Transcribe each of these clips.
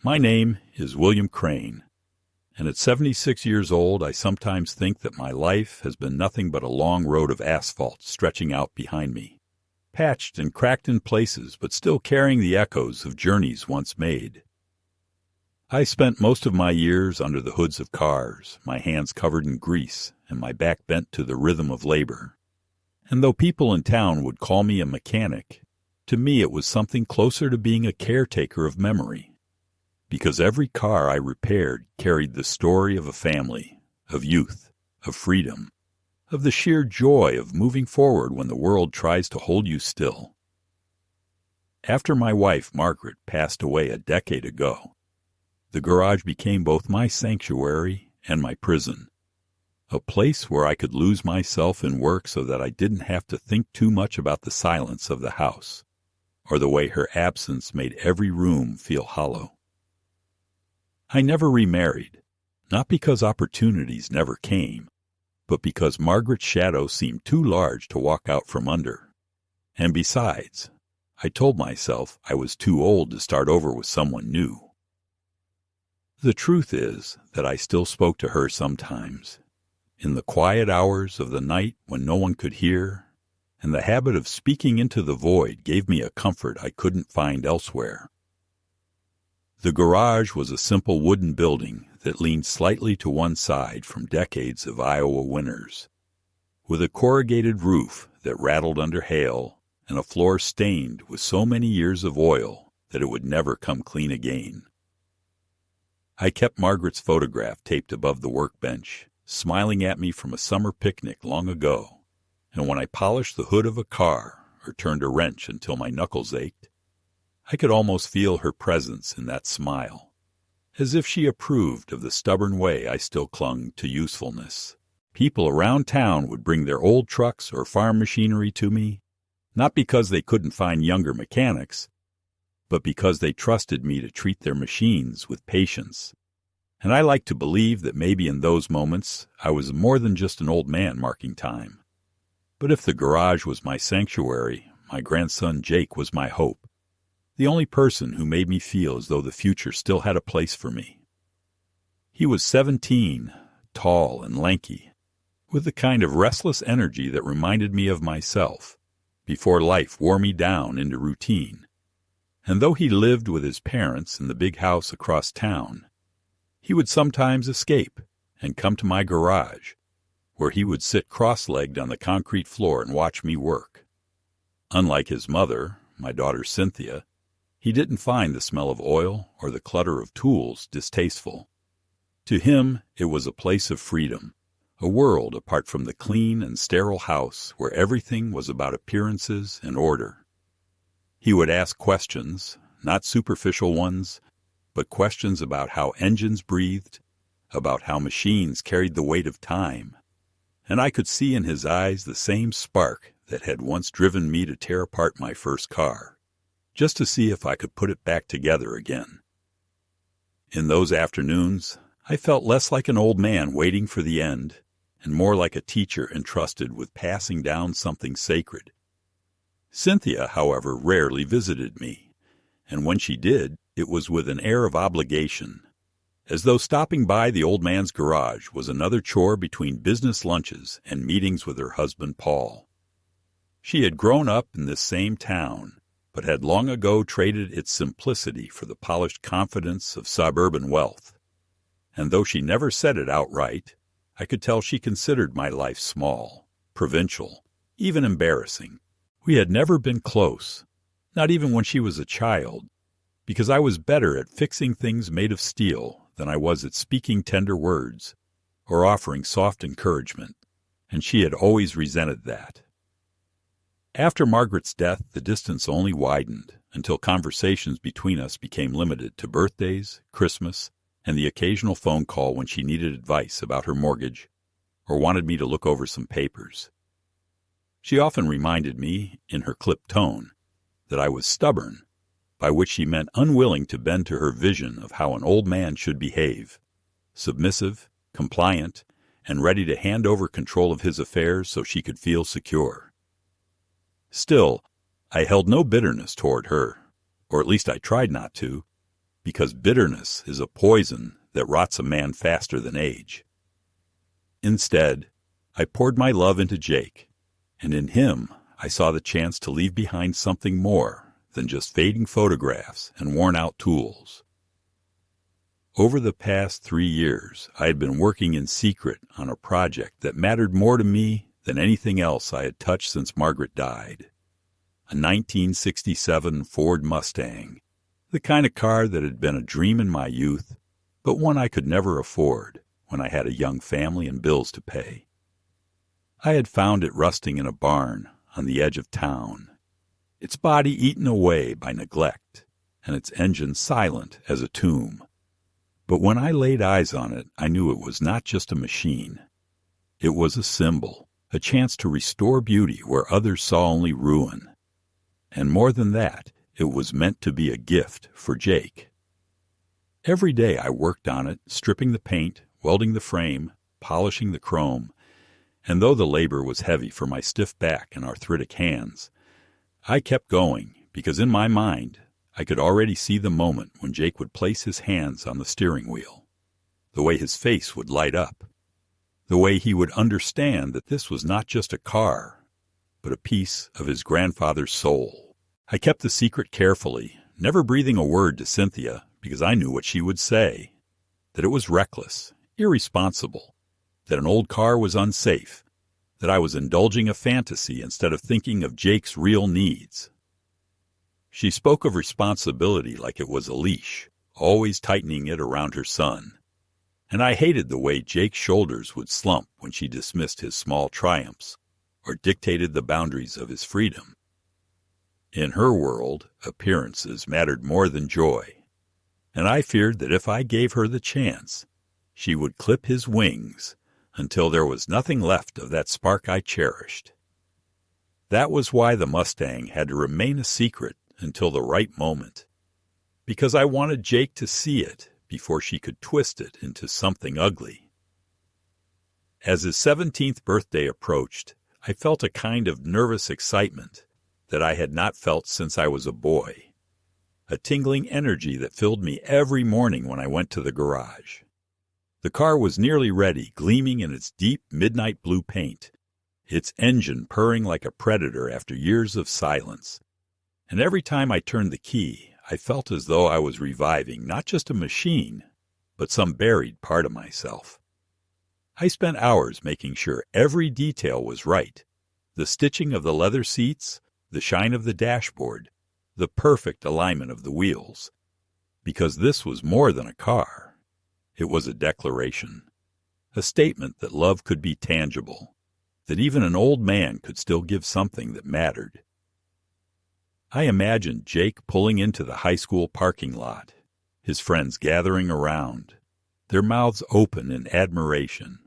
My name is William Crane, and at 76 years old, I sometimes think that my life has been nothing but a long road of asphalt stretching out behind me, patched and cracked in places, but still carrying the echoes of journeys once made. I spent most of my years under the hoods of cars, my hands covered in grease and my back bent to the rhythm of labor. And though people in town would call me a mechanic, to me it was something closer to being a caretaker of memory. Because every car I repaired carried the story of a family, of youth, of freedom, of the sheer joy of moving forward when the world tries to hold you still. After my wife, Margaret, passed away a decade ago, the garage became both my sanctuary and my prison, a place where I could lose myself in work so that I didn't have to think too much about the silence of the house, or the way her absence made every room feel hollow. I never remarried, not because opportunities never came, but because Margaret's shadow seemed too large to walk out from under. And besides, I told myself I was too old to start over with someone new. The truth is that I still spoke to her sometimes, in the quiet hours of the night when no one could hear, and the habit of speaking into the void gave me a comfort I couldn't find elsewhere. The garage was a simple wooden building that leaned slightly to one side from decades of Iowa winters, with a corrugated roof that rattled under hail and a floor stained with so many years of oil that it would never come clean again. I kept Margaret's photograph taped above the workbench, smiling at me from a summer picnic long ago, and when I polished the hood of a car or turned a wrench until my knuckles ached, I could almost feel her presence in that smile, as if she approved of the stubborn way I still clung to usefulness. People around town would bring their old trucks or farm machinery to me, not because they couldn't find younger mechanics, but because they trusted me to treat their machines with patience. And I like to believe that maybe in those moments I was more than just an old man marking time. But if the garage was my sanctuary, my grandson Jake was my hope, the only person who made me feel as though the future still had a place for me. He was 17, tall and lanky, with the kind of restless energy that reminded me of myself, before life wore me down into routine. And though he lived with his parents in the big house across town, he would sometimes escape and come to my garage, where he would sit cross-legged on the concrete floor and watch me work. Unlike his mother, my daughter Cynthia, he didn't find the smell of oil or the clutter of tools distasteful. To him, it was a place of freedom, a world apart from the clean and sterile house where everything was about appearances and order. He would ask questions, not superficial ones, but questions about how engines breathed, about how machines carried the weight of time, and I could see in his eyes the same spark that had once driven me to tear apart my first car, just to see if I could put it back together again. In those afternoons, I felt less like an old man waiting for the end, and more like a teacher entrusted with passing down something sacred. Cynthia, however, rarely visited me, and when she did, it was with an air of obligation, as though stopping by the old man's garage was another chore between business lunches and meetings with her husband Paul. She had grown up in this same town, but had long ago traded its simplicity for the polished confidence of suburban wealth. And though she never said it outright, I could tell she considered my life small, provincial, even embarrassing. We had never been close, not even when she was a child, because I was better at fixing things made of steel than I was at speaking tender words or offering soft encouragement, and she had always resented that. After Margaret's death, the distance only widened until conversations between us became limited to birthdays, Christmas, and the occasional phone call when she needed advice about her mortgage or wanted me to look over some papers. She often reminded me, in her clipped tone, that I was stubborn, by which she meant unwilling to bend to her vision of how an old man should behave, submissive, compliant, and ready to hand over control of his affairs so she could feel secure. Still, I held no bitterness toward her, or at least I tried not to, because bitterness is a poison that rots a man faster than age. Instead, I poured my love into Jake, and in him I saw the chance to leave behind something more than just fading photographs and worn-out tools. Over the past 3 years, I had been working in secret on a project that mattered more to me than anything else I had touched since Margaret died. A 1967 Ford Mustang, the kind of car that had been a dream in my youth, but one I could never afford when I had a young family and bills to pay. I had found it rusting in a barn on the edge of town, its body eaten away by neglect, and its engine silent as a tomb. But when I laid eyes on it, I knew it was not just a machine. It was a symbol, a chance to restore beauty where others saw only ruin. And more than that, it was meant to be a gift for Jake. Every day I worked on it, stripping the paint, welding the frame, polishing the chrome, and though the labor was heavy for my stiff back and arthritic hands, I kept going because in my mind I could already see the moment when Jake would place his hands on the steering wheel, the way his face would light up, the way he would understand that this was not just a car, but a piece of his grandfather's soul. I kept the secret carefully, never breathing a word to Cynthia because I knew what she would say, that it was reckless, irresponsible, that an old car was unsafe, that I was indulging a fantasy instead of thinking of Jake's real needs. She spoke of responsibility like it was a leash, always tightening it around her son. And I hated the way Jake's shoulders would slump when she dismissed his small triumphs or dictated the boundaries of his freedom. In her world, appearances mattered more than joy, and I feared that if I gave her the chance, she would clip his wings until there was nothing left of that spark I cherished. That was why the Mustang had to remain a secret until the right moment, because I wanted Jake to see it before she could twist it into something ugly. As his 17th birthday approached, I felt a kind of nervous excitement that I had not felt since I was a boy, a tingling energy that filled me every morning when I went to the garage. The car was nearly ready, gleaming in its deep midnight blue paint, its engine purring like a predator after years of silence. And every time I turned the key, I felt as though I was reviving not just a machine, but some buried part of myself. I spent hours making sure every detail was right, the stitching of the leather seats, the shine of the dashboard, the perfect alignment of the wheels, because this was more than a car. It was a declaration, a statement that love could be tangible, that even an old man could still give something that mattered. I imagined Jake pulling into the high school parking lot, his friends gathering around, their mouths open in admiration.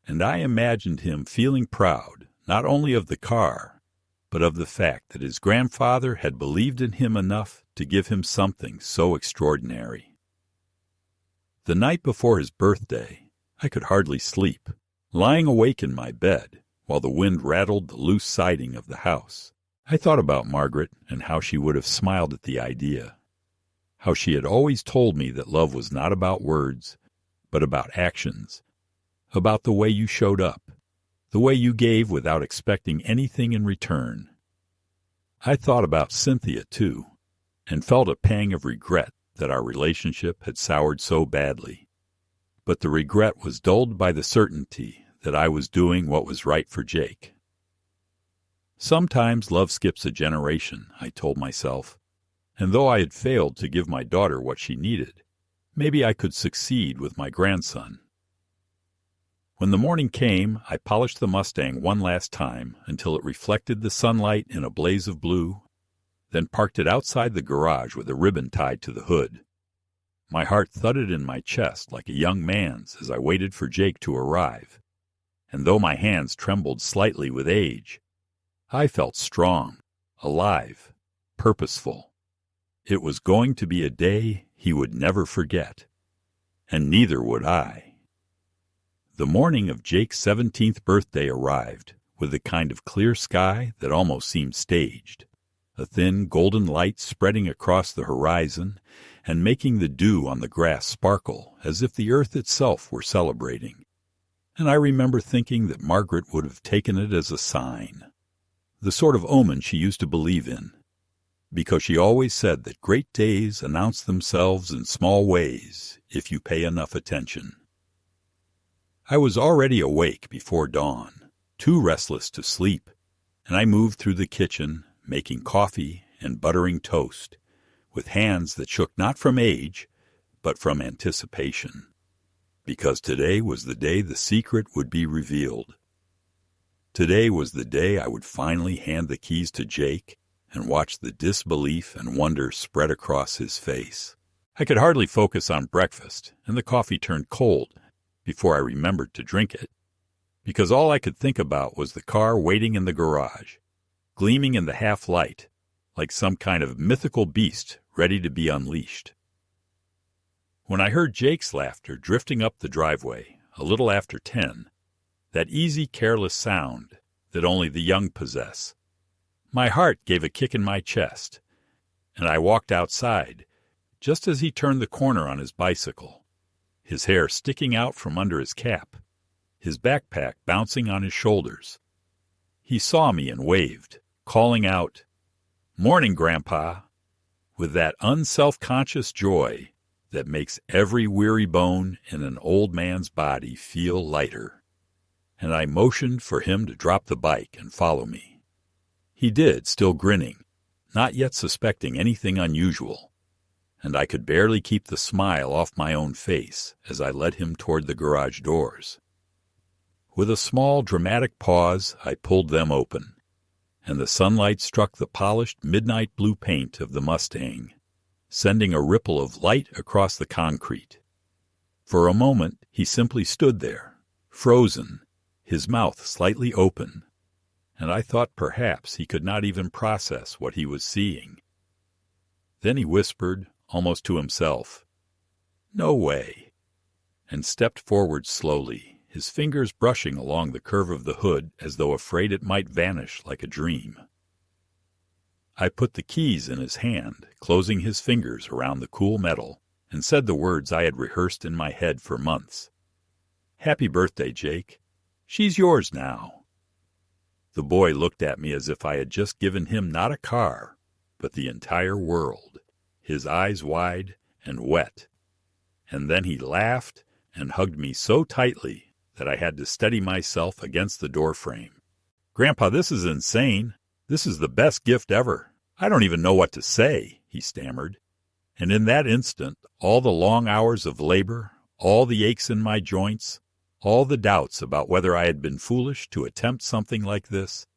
And I imagined him feeling proud not only of the car, but of the fact that his grandfather had believed in him enough to give him something so extraordinary. The night before his birthday, I could hardly sleep, lying awake in my bed while the wind rattled the loose siding of the house. I thought about Margaret and how she would have smiled at the idea, how she had always told me that love was not about words, but about actions, about the way you showed up, the way you gave without expecting anything in return. I thought about Cynthia, too, and felt a pang of regret that our relationship had soured so badly. But the regret was dulled by the certainty that I was doing what was right for Jake. Sometimes love skips a generation, I told myself, and though I had failed to give my daughter what she needed, maybe I could succeed with my grandson. When the morning came, I polished the Mustang one last time until it reflected the sunlight in a blaze of blue, then parked it outside the garage with a ribbon tied to the hood. My heart thudded in my chest like a young man's as I waited for Jake to arrive, and though my hands trembled slightly with age, I felt strong, alive, purposeful. It was going to be a day he would never forget, and neither would I. The morning of Jake's 17th birthday arrived with a kind of clear sky that almost seemed staged, a thin golden light spreading across the horizon, and making the dew on the grass sparkle as if the earth itself were celebrating. And I remember thinking that Margaret would have taken it as a sign, the sort of omen she used to believe in, because she always said that great days announce themselves in small ways if you pay enough attention. I was already awake before dawn, too restless to sleep, and I moved through the kitchen, making coffee and buttering toast, with hands that shook not from age, but from anticipation, because today was the day the secret would be revealed. Today was the day I would finally hand the keys to Jake and watch the disbelief and wonder spread across his face. I could hardly focus on breakfast, and the coffee turned cold before I remembered to drink it, because all I could think about was the car waiting in the garage, gleaming in the half-light, like some kind of mythical beast ready to be unleashed. When I heard Jake's laughter drifting up the driveway, a little after 10, that easy, careless sound that only the young possess, my heart gave a kick in my chest, and I walked outside just as he turned the corner on his bicycle, his hair sticking out from under his cap, his backpack bouncing on his shoulders. He saw me and waved, calling out, "Morning, Grandpa," with that unself-conscious joy that makes every weary bone in an old man's body feel lighter. And I motioned for him to drop the bike and follow me. He did, still grinning, not yet suspecting anything unusual, and I could barely keep the smile off my own face as I led him toward the garage doors. With a small, dramatic pause, I pulled them open, and the sunlight struck the polished midnight blue paint of the Mustang, sending a ripple of light across the concrete. For a moment, he simply stood there, frozen, his mouth slightly open, and I thought perhaps he could not even process what he was seeing. Then he whispered, almost to himself, "No way," and stepped forward slowly, his fingers brushing along the curve of the hood as though afraid it might vanish like a dream. I put the keys in his hand, closing his fingers around the cool metal, and said the words I had rehearsed in my head for months. "Happy birthday, Jake. She's yours now." The boy looked at me as if I had just given him not a car, but the entire world, his eyes wide and wet. And then he laughed and hugged me so tightly that I had to steady myself against the doorframe. "Grandpa, this is insane. This is the best gift ever. I don't even know what to say," he stammered. And in that instant, all the long hours of labor, all the aches in my joints, all the doubts about whether I had been foolish to attempt something like this,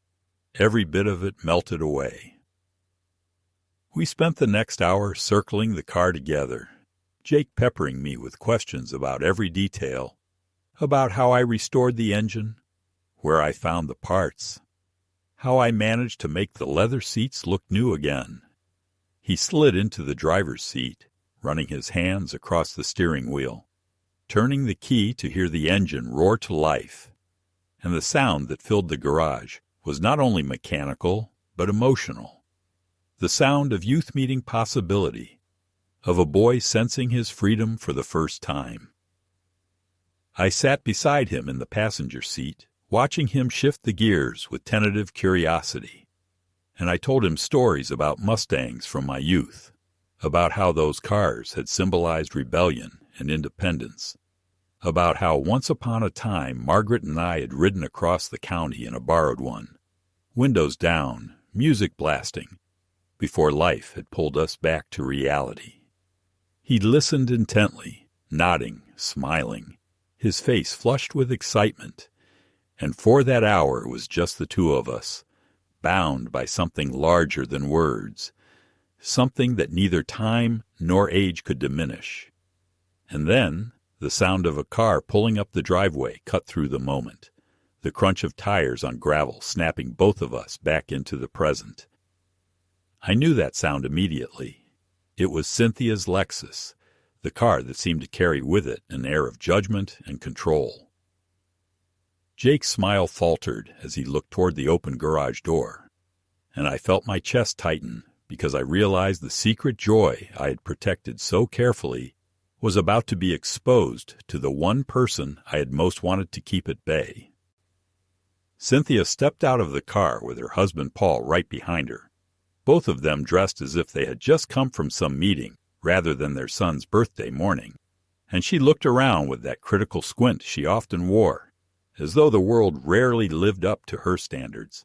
every bit of it melted away. We spent the next hour circling the car together, Jake peppering me with questions about every detail, about how I restored the engine, where I found the parts, how I managed to make the leather seats look new again. He slid into the driver's seat, running his hands across the steering wheel, turning the key to hear the engine roar to life, and the sound that filled the garage was not only mechanical, but emotional. The sound of youth meeting possibility, of a boy sensing his freedom for the first time. I sat beside him in the passenger seat, watching him shift the gears with tentative curiosity, and I told him stories about Mustangs from my youth, about how those cars had symbolized rebellion and independence, about how once upon a time Margaret and I had ridden across the county in a borrowed one, windows down, music blasting, before life had pulled us back to reality. He listened intently, nodding, smiling, his face flushed with excitement, and for that hour it was just the two of us, bound by something larger than words, something that neither time nor age could diminish. And then the sound of a car pulling up the driveway cut through the moment, the crunch of tires on gravel snapping both of us back into the present. I knew that sound immediately. It was Cynthia's Lexus, the car that seemed to carry with it an air of judgment and control. Jake's smile faltered as he looked toward the open garage door, and I felt my chest tighten because I realized the secret joy I had protected so carefully was about to be exposed to the one person I had most wanted to keep at bay. Cynthia stepped out of the car with her husband Paul right behind her, both of them dressed as if they had just come from some meeting rather than their son's birthday morning, and she looked around with that critical squint she often wore, as though the world rarely lived up to her standards.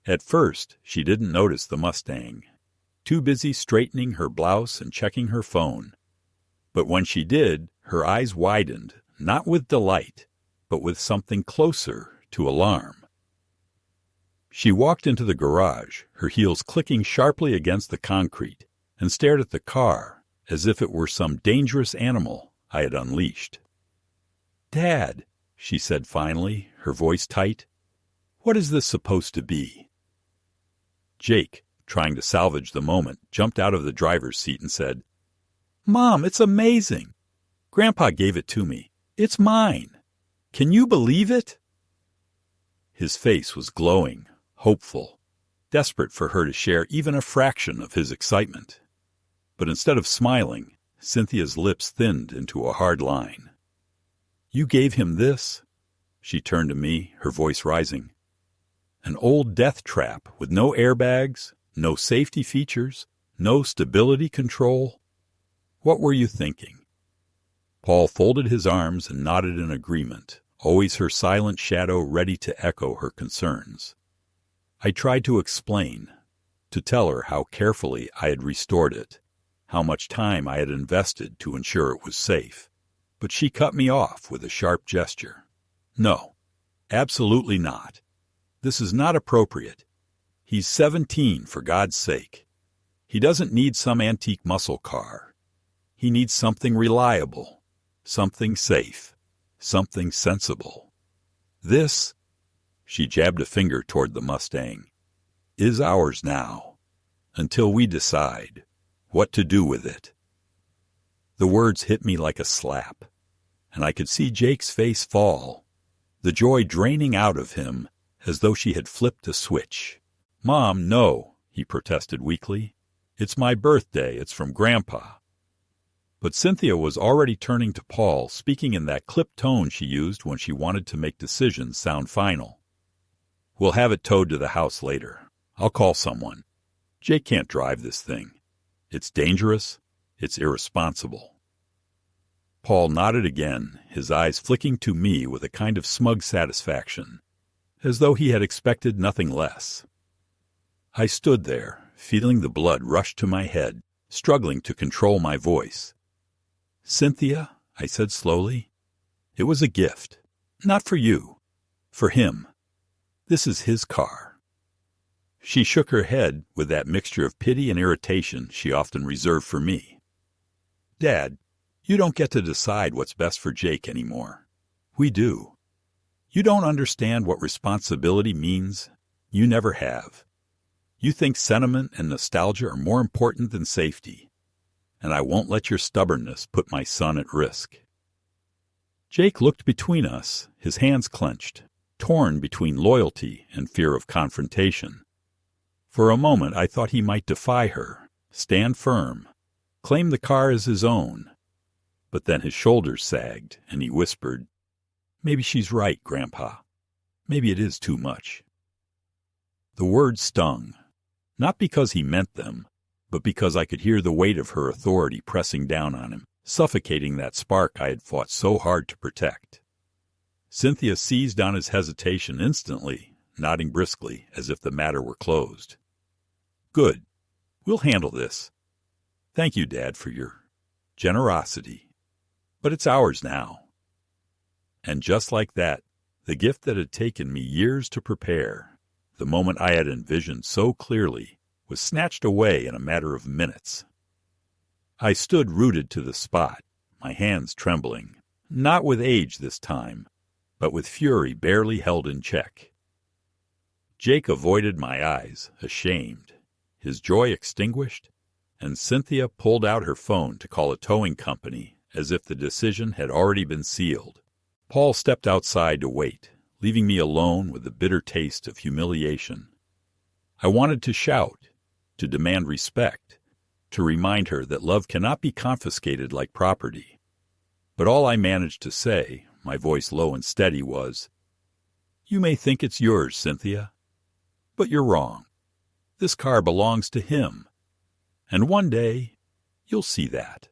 At first, she didn't notice the Mustang, too busy straightening her blouse and checking her phone. But when she did, her eyes widened, not with delight, but with something closer to alarm. She walked into the garage, her heels clicking sharply against the concrete, and stared at the car as if it were some dangerous animal I had unleashed. "Dad," she said finally, her voice tight, "what is this supposed to be?" Jake, trying to salvage the moment, jumped out of the driver's seat and said, "Mom, it's amazing. Grandpa gave it to me. It's mine. Can you believe it?" His face was glowing, hopeful, desperate for her to share even a fraction of his excitement. But instead of smiling, Cynthia's lips thinned into a hard line. "You gave him this?" She turned to me, her voice rising. "An old death trap with no airbags, no safety features, no stability control. What were you thinking?" Paul folded his arms and nodded in agreement, always her silent shadow ready to echo her concerns. I tried to explain, to tell her how carefully I had restored it, how much time I had invested to ensure it was safe, but she cut me off with a sharp gesture. "No, absolutely not. This is not appropriate. He's 17, for God's sake. He doesn't need some antique muscle car. He needs something reliable, something safe, something sensible. This," she jabbed a finger toward the Mustang, "is ours now, until we decide what to do with it." The words hit me like a slap, and I could see Jake's face fall, the joy draining out of him as though she had flipped a switch. "Mom, no," he protested weakly. "It's my birthday. It's from Grandpa." But Cynthia was already turning to Paul, speaking in that clipped tone she used when she wanted to make decisions sound final. "We'll have it towed to the house later. I'll call someone. Jake can't drive this thing. It's dangerous. It's irresponsible." Paul nodded again, his eyes flicking to me with a kind of smug satisfaction, as though he had expected nothing less. I stood there, feeling the blood rush to my head, struggling to control my voice. "Cynthia," I said slowly, "it was a gift. Not for you. For him. This is his car." She shook her head with that mixture of pity and irritation she often reserved for me. "Dad, you don't get to decide what's best for Jake anymore. We do. You don't understand what responsibility means. You never have. You think sentiment and nostalgia are more important than safety. And I won't let your stubbornness put my son at risk." Jake looked between us, his hands clenched, torn between loyalty and fear of confrontation. For a moment I thought he might defy her, stand firm, claim the car as his own. But then his shoulders sagged, and he whispered, "Maybe she's right, Grandpa. Maybe it is too much." The words stung, not because he meant them, but because I could hear the weight of her authority pressing down on him, suffocating that spark I had fought so hard to protect. Cynthia seized on his hesitation instantly, nodding briskly as if the matter were closed. "Good. We'll handle this. Thank you, Dad, for your generosity. But it's ours now." And just like that, the gift that had taken me years to prepare, the moment I had envisioned so clearly, was snatched away in a matter of minutes. I stood rooted to the spot, my hands trembling, not with age this time, but with fury barely held in check. Jake avoided my eyes, ashamed, his joy extinguished, and Cynthia pulled out her phone to call a towing company as if the decision had already been sealed. Paul stepped outside to wait, leaving me alone with the bitter taste of humiliation. I wanted to shout, to demand respect, to remind her that love cannot be confiscated like property. But all I managed to say, my voice low and steady, was, "You may think it's yours, Cynthia, but you're wrong. This car belongs to him, and one day you'll see that."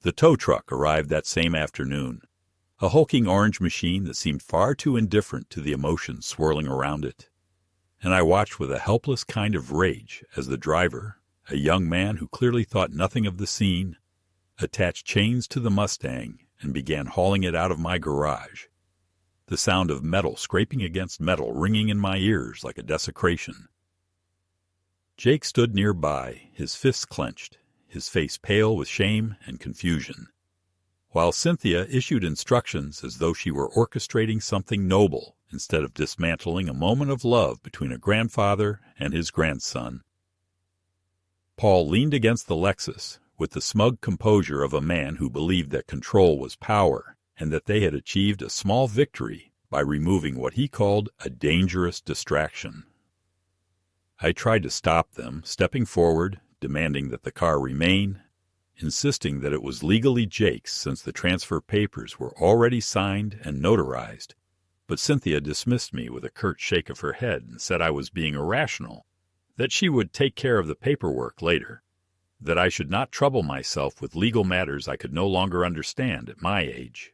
The tow truck arrived that same afternoon, a hulking orange machine that seemed far too indifferent to the emotions swirling around it, and I watched with a helpless kind of rage as the driver, a young man who clearly thought nothing of the scene, attached chains to the Mustang and began hauling it out of my garage, the sound of metal scraping against metal ringing in my ears like a desecration. Jake stood nearby, his fists clenched, his face pale with shame and confusion, while Cynthia issued instructions as though she were orchestrating something noble instead of dismantling a moment of love between a grandfather and his grandson. Paul leaned against the Lexus with the smug composure of a man who believed that control was power and that they had achieved a small victory by removing what he called a dangerous distraction. I tried to stop them, stepping forward, demanding that the car remain, insisting that it was legally Jake's since the transfer papers were already signed and notarized, but Cynthia dismissed me with a curt shake of her head and said I was being irrational, that she would take care of the paperwork later, that I should not trouble myself with legal matters I could no longer understand at my age.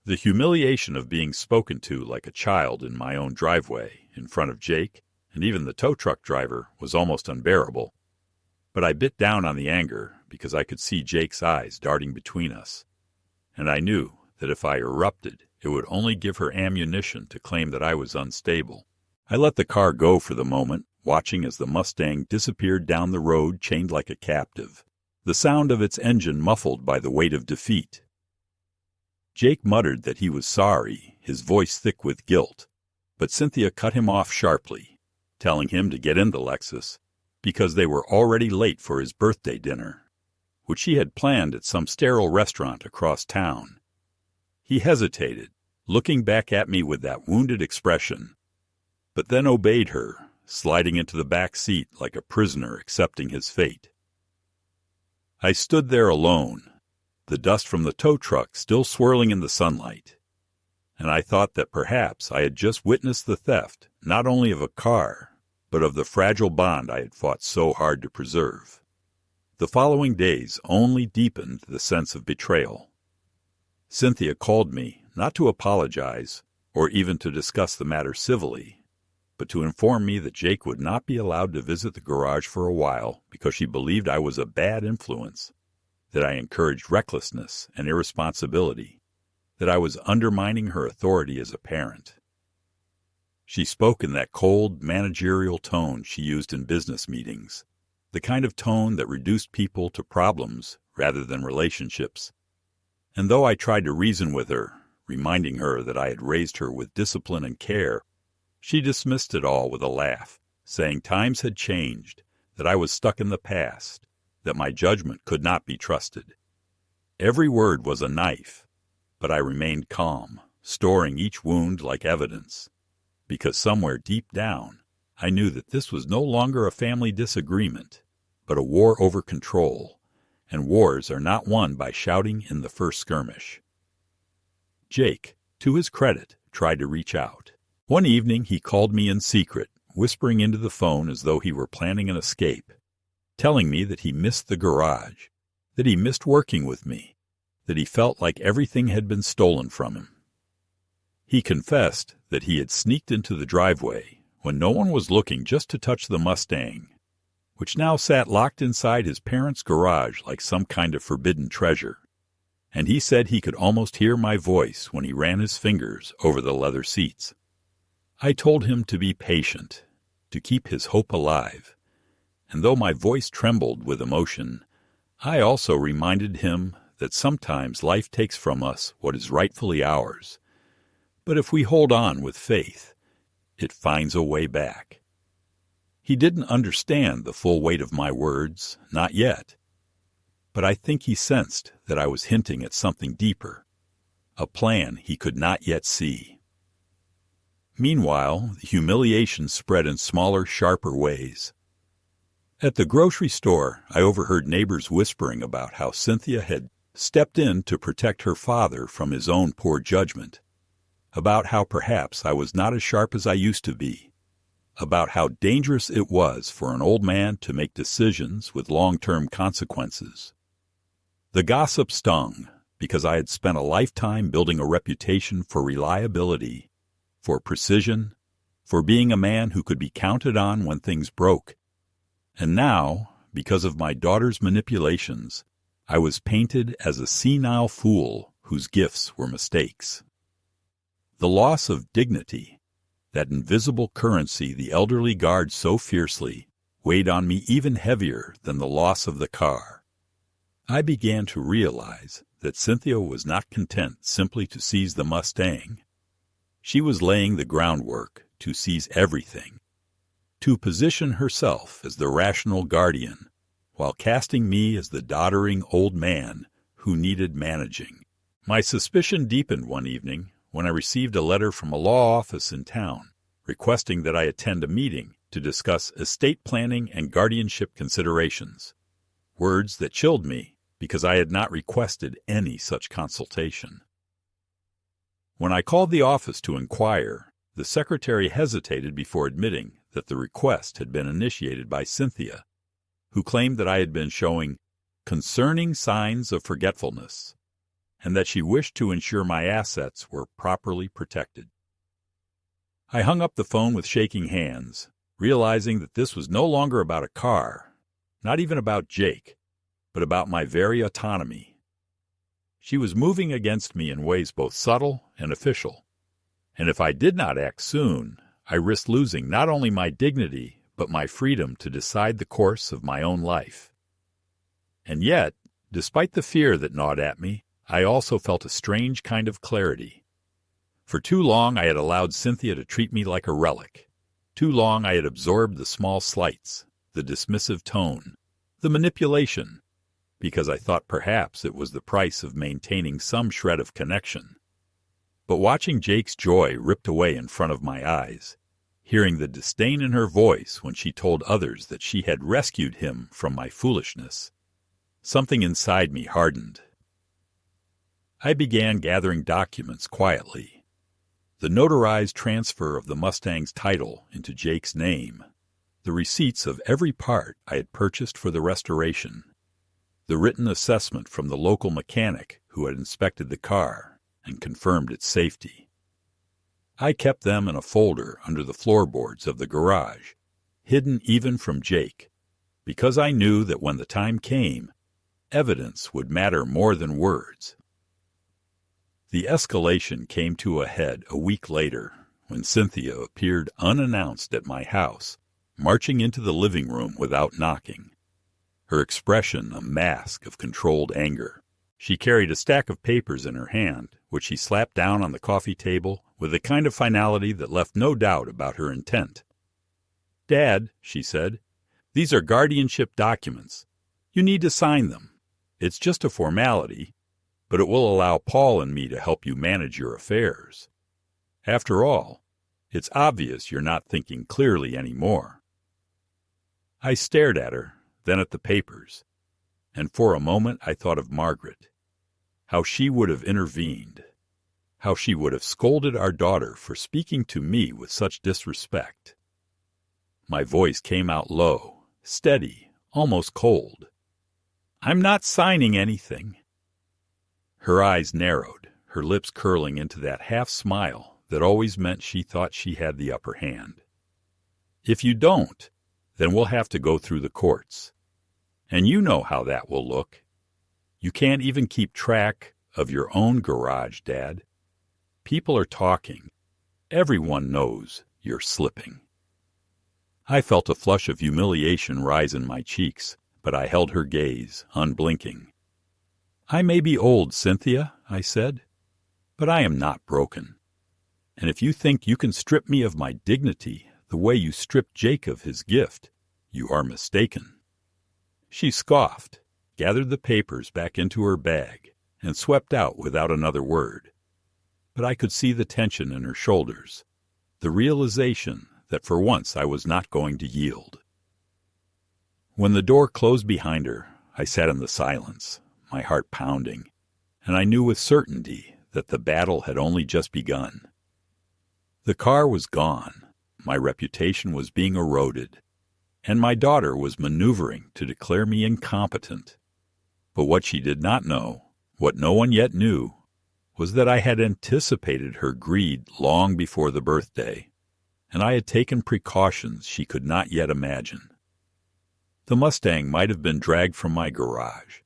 The humiliation of being spoken to like a child in my own driveway, in front of Jake, and even the tow truck driver, was almost unbearable. But I bit down on the anger because I could see Jake's eyes darting between us, and I knew that if I erupted, it would only give her ammunition to claim that I was unstable. I let the car go for the moment, watching as the Mustang disappeared down the road chained like a captive, the sound of its engine muffled by the weight of defeat. Jake muttered that he was sorry, his voice thick with guilt, but Cynthia cut him off sharply, telling him to get in the Lexus, because they were already late for his birthday dinner, which he had planned at some sterile restaurant across town. He hesitated, looking back at me with that wounded expression, but then obeyed her, sliding into the back seat like a prisoner accepting his fate. I stood there alone, the dust from the tow truck still swirling in the sunlight, and I thought that perhaps I had just witnessed the theft not only of a car, but of the fragile bond I had fought so hard to preserve. The following days only deepened the sense of betrayal. Cynthia called me, not to apologize, or even to discuss the matter civilly, but to inform me that Jake would not be allowed to visit the garage for a while because she believed I was a bad influence, that I encouraged recklessness and irresponsibility, that I was undermining her authority as a parent. She spoke in that cold, managerial tone she used in business meetings, the kind of tone that reduced people to problems rather than relationships. And though I tried to reason with her, reminding her that I had raised her with discipline and care, she dismissed it all with a laugh, saying times had changed, that I was stuck in the past, that my judgment could not be trusted. Every word was a knife, but I remained calm, storing each wound like evidence, because somewhere deep down I knew that this was no longer a family disagreement, but a war over control, and wars are not won by shouting in the first skirmish. Jake, to his credit, tried to reach out. One evening he called me in secret, whispering into the phone as though he were planning an escape, telling me that he missed the garage, that he missed working with me, that he felt like everything had been stolen from him. He confessed that he had sneaked into the driveway when no one was looking just to touch the Mustang, which now sat locked inside his parents' garage like some kind of forbidden treasure, and he said he could almost hear my voice when he ran his fingers over the leather seats. I told him to be patient, to keep his hope alive, and though my voice trembled with emotion, I also reminded him that sometimes life takes from us what is rightfully ours, but if we hold on with faith, it finds a way back. He didn't understand the full weight of my words, not yet, but I think he sensed that I was hinting at something deeper, a plan he could not yet see. Meanwhile, the humiliation spread in smaller, sharper ways. At the grocery store, I overheard neighbors whispering about how Cynthia had stepped in to protect her father from his own poor judgment, about how perhaps I was not as sharp as I used to be, about how dangerous it was for an old man to make decisions with long-term consequences. The gossip stung because I had spent a lifetime building a reputation for reliability, for precision, for being a man who could be counted on when things broke. And now, because of my daughter's manipulations, I was painted as a senile fool whose gifts were mistakes. The loss of dignity, that invisible currency the elderly guard so fiercely, weighed on me even heavier than the loss of the car. I began to realize that Cynthia was not content simply to seize the Mustang. She was laying the groundwork to seize everything, to position herself as the rational guardian, while casting me as the doddering old man who needed managing. My suspicion deepened one evening when I received a letter from a law office in town requesting that I attend a meeting to discuss estate planning and guardianship considerations, words that chilled me because I had not requested any such consultation. When I called the office to inquire, the secretary hesitated before admitting that the request had been initiated by Cynthia, who claimed that I had been showing concerning signs of forgetfulness, and that she wished to ensure my assets were properly protected. I hung up the phone with shaking hands, realizing that this was no longer about a car, not even about Jake, but about my very autonomy. She was moving against me in ways both subtle and official, and if I did not act soon, I risked losing not only my dignity, but my freedom to decide the course of my own life. And yet, despite the fear that gnawed at me, I also felt a strange kind of clarity. For too long I had allowed Cynthia to treat me like a relic. Too long I had absorbed the small slights, the dismissive tone, the manipulation, because I thought perhaps it was the price of maintaining some shred of connection. But watching Jake's joy ripped away in front of my eyes, hearing the disdain in her voice when she told others that she had rescued him from my foolishness, something inside me hardened. I began gathering documents quietly. The notarized transfer of the Mustang's title into Jake's name, the receipts of every part I had purchased for the restoration, the written assessment from the local mechanic who had inspected the car and confirmed its safety. I kept them in a folder under the floorboards of the garage, hidden even from Jake, because I knew that when the time came, evidence would matter more than words. The escalation came to a head a week later when Cynthia appeared unannounced at my house, marching into the living room without knocking, her expression a mask of controlled anger. She carried a stack of papers in her hand, which she slapped down on the coffee table with a kind of finality that left no doubt about her intent. "Dad," she said, "these are guardianship documents. You need to sign them. It's just a formality, but it will allow Paul and me to help you manage your affairs. After all, it's obvious you're not thinking clearly anymore." I stared at her, then at the papers, and for a moment I thought of Margaret, how she would have intervened, how she would have scolded our daughter for speaking to me with such disrespect. My voice came out low, steady, almost cold. "I'm not signing anything." Her eyes narrowed, her lips curling into that half-smile that always meant she thought she had the upper hand. "If you don't, then we'll have to go through the courts. And you know how that will look. You can't even keep track of your own garage, Dad. People are talking. Everyone knows you're slipping." I felt a flush of humiliation rise in my cheeks, but I held her gaze, unblinking. "I may be old, Cynthia," I said, "but I am not broken. And if you think you can strip me of my dignity the way you stripped Jake of his gift, you are mistaken." She scoffed, gathered the papers back into her bag, and swept out without another word. But I could see the tension in her shoulders, the realization that for once I was not going to yield. When the door closed behind her, I sat in the silence, my heart pounding, and I knew with certainty that the battle had only just begun. The car was gone, my reputation was being eroded, and my daughter was maneuvering to declare me incompetent. But what she did not know, what no one yet knew, was that I had anticipated her greed long before the birthday, and I had taken precautions she could not yet imagine. The Mustang might have been dragged from my garage,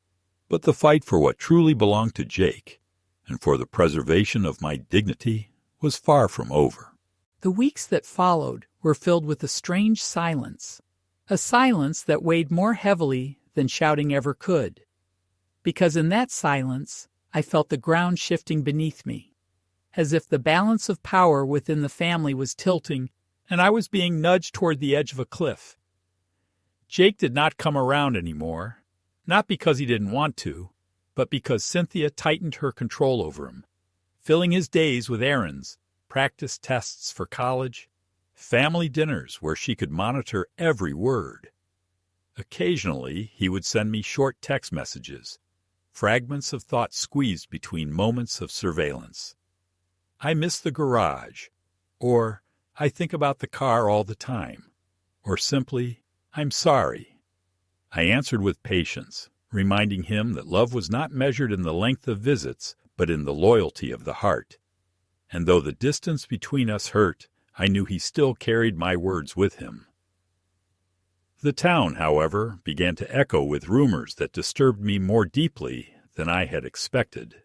but the fight for what truly belonged to Jake, and for the preservation of my dignity, was far from over. The weeks that followed were filled with a strange silence, a silence that weighed more heavily than shouting ever could, because in that silence I felt the ground shifting beneath me, as if the balance of power within the family was tilting and I was being nudged toward the edge of a cliff. Jake did not come around anymore, not because he didn't want to, but because Cynthia tightened her control over him, filling his days with errands, practice tests for college, family dinners where she could monitor every word. Occasionally, he would send me short text messages, fragments of thought squeezed between moments of surveillance. I miss the garage, or I think about the car all the time, or simply, I'm sorry. I answered with patience, reminding him that love was not measured in the length of visits, but in the loyalty of the heart. And though the distance between us hurt, I knew he still carried my words with him. The town, however, began to echo with rumors that disturbed me more deeply than I had expected.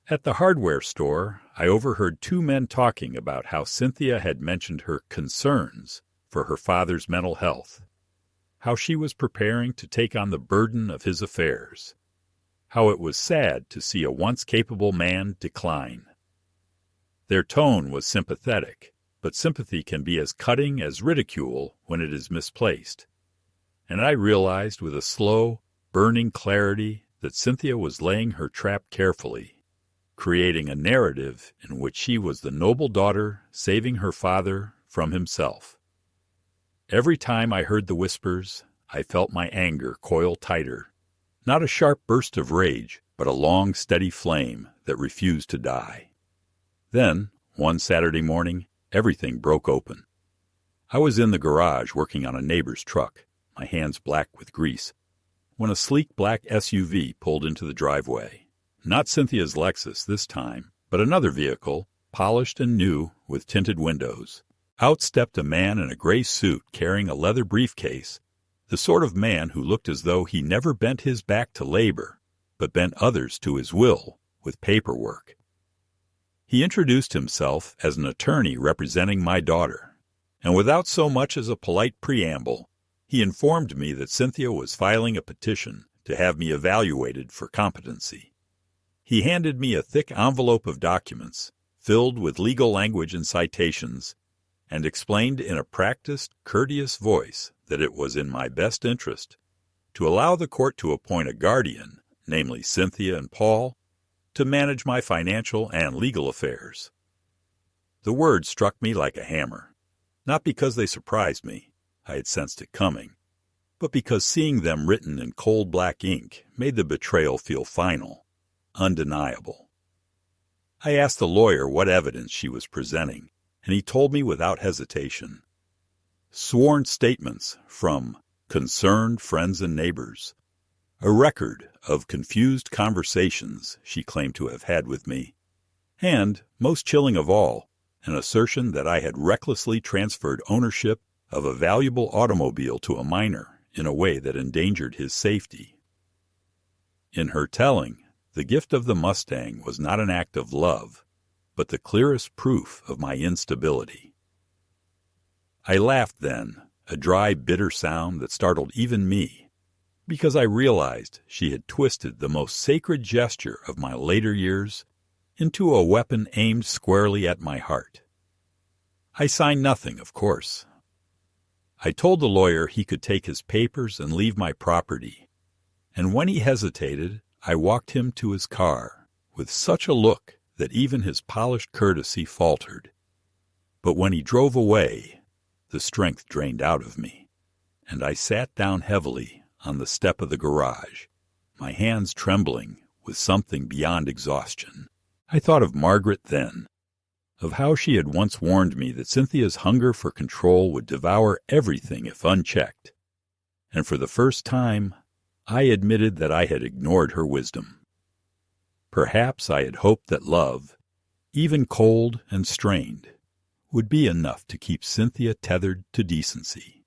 At the hardware store, I overheard two men talking about how Cynthia had mentioned her concerns for her father's mental health, how she was preparing to take on the burden of his affairs, how it was sad to see a once capable man decline. Their tone was sympathetic, but sympathy can be as cutting as ridicule when it is misplaced. And I realized with a slow, burning clarity that Cynthia was laying her trap carefully, creating a narrative in which she was the noble daughter saving her father from himself. Every time I heard the whispers, I felt my anger coil tighter, not a sharp burst of rage, but a long, steady flame that refused to die. Then, one Saturday morning, everything broke open. I was in the garage working on a neighbor's truck, my hands black with grease, when a sleek black SUV pulled into the driveway. Not Cynthia's Lexus this time, but another vehicle, polished and new, with tinted windows. Out stepped a man in a gray suit carrying a leather briefcase, the sort of man who looked as though he never bent his back to labor, but bent others to his will with paperwork. He introduced himself as an attorney representing my daughter, and without so much as a polite preamble, he informed me that Cynthia was filing a petition to have me evaluated for competency. He handed me a thick envelope of documents, filled with legal language and citations, and explained in a practiced, courteous voice that it was in my best interest to allow the court to appoint a guardian, namely Cynthia and Paul, to manage my financial and legal affairs. The words struck me like a hammer, not because they surprised me, I had sensed it coming, but because seeing them written in cold black ink made the betrayal feel final, undeniable. I asked the lawyer what evidence she was presenting, and he told me without hesitation. Sworn statements from concerned friends and neighbors, a record of confused conversations she claimed to have had with me, and, most chilling of all, an assertion that I had recklessly transferred ownership of a valuable automobile to a minor in a way that endangered his safety. In her telling, the gift of the Mustang was not an act of love, but the clearest proof of my instability. I laughed then, a dry, bitter sound that startled even me, because I realized she had twisted the most sacred gesture of my later years into a weapon aimed squarely at my heart. I signed nothing, of course. I told the lawyer he could take his papers and leave my property, and when he hesitated, I walked him to his car with such a look that even his polished courtesy faltered. But when he drove away, the strength drained out of me, and I sat down heavily on the step of the garage, my hands trembling with something beyond exhaustion. I thought of Margaret then, of how she had once warned me that Cynthia's hunger for control would devour everything if unchecked, and for the first time I admitted that I had ignored her wisdom. Perhaps I had hoped that love, even cold and strained, would be enough to keep Cynthia tethered to decency.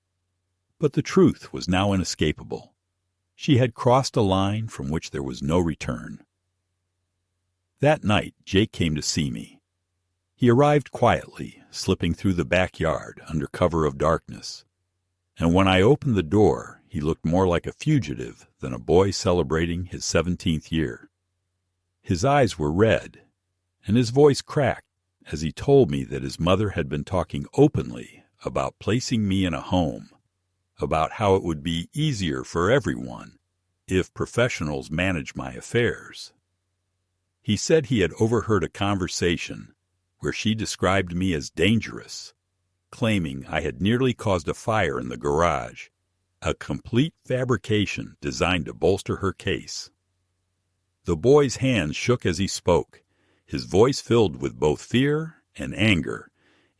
But the truth was now inescapable. She had crossed a line from which there was no return. That night Jake came to see me. He arrived quietly, slipping through the backyard under cover of darkness, and when I opened the door, he looked more like a fugitive than a boy celebrating his 17th year. His eyes were red, and his voice cracked as he told me that his mother had been talking openly about placing me in a home, about how it would be easier for everyone if professionals managed my affairs. He said he had overheard a conversation where she described me as dangerous, claiming I had nearly caused a fire in the garage, a complete fabrication designed to bolster her case. The boy's hands shook as he spoke, his voice filled with both fear and anger,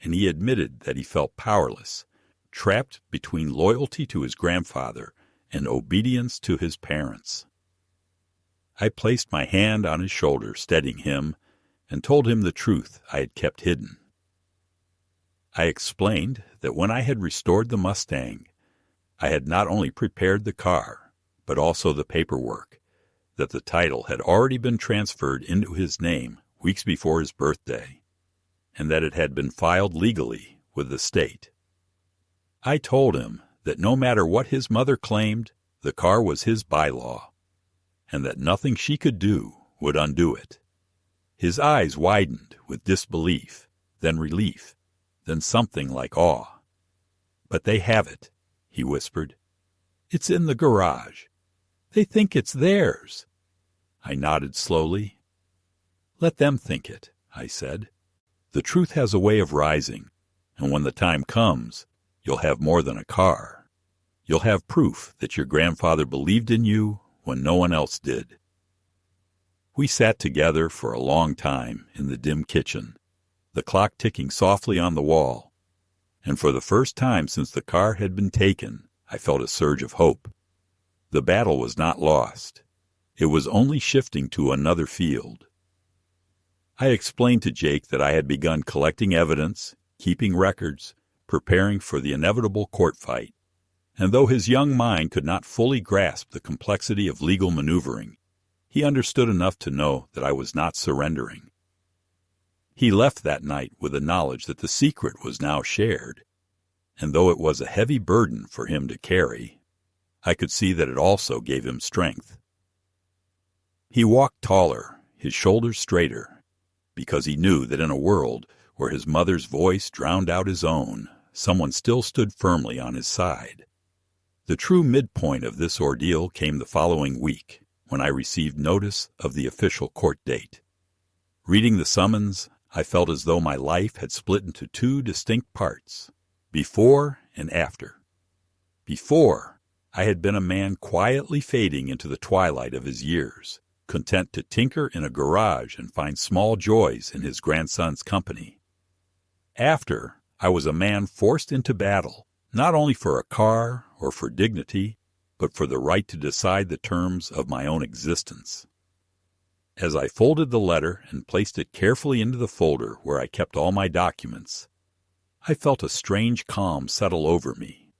and he admitted that he felt powerless, trapped between loyalty to his grandfather and obedience to his parents. I placed my hand on his shoulder, steadying him, and told him the truth I had kept hidden. I explained that when I had restored the Mustang, I had not only prepared the car, but also the paperwork, that the title had already been transferred into his name weeks before his birthday, and that it had been filed legally with the state. I told him that no matter what his mother claimed, the car was his bylaw, and that nothing she could do would undo it. His eyes widened with disbelief, then relief, then something like awe. "But they have it," he whispered. "It's in the garage. They think it's theirs." I nodded slowly. "Let them think it," I said. "The truth has a way of rising, and when the time comes, you'll have more than a car. You'll have proof that your grandfather believed in you when no one else did." We sat together for a long time in the dim kitchen, the clock ticking softly on the wall, and for the first time since the car had been taken, I felt a surge of hope. The battle was not lost. It was only shifting to another field. I explained to Jake that I had begun collecting evidence, keeping records, preparing for the inevitable court fight, and though his young mind could not fully grasp the complexity of legal maneuvering, he understood enough to know that I was not surrendering. He left that night with the knowledge that the secret was now shared, and though it was a heavy burden for him to carry, I could see that it also gave him strength. He walked taller, his shoulders straighter, because he knew that in a world where his mother's voice drowned out his own, someone still stood firmly on his side. The true midpoint of this ordeal came the following week, when I received notice of the official court date. Reading the summons, I felt as though my life had split into two distinct parts, before and after. Before, I had been a man quietly fading into the twilight of his years, content to tinker in a garage and find small joys in his grandson's company. After, I was a man forced into battle, not only for a car or for dignity, but for the right to decide the terms of my own existence. As I folded the letter and placed it carefully into the folder where I kept all my documents, I felt a strange calm settle over me,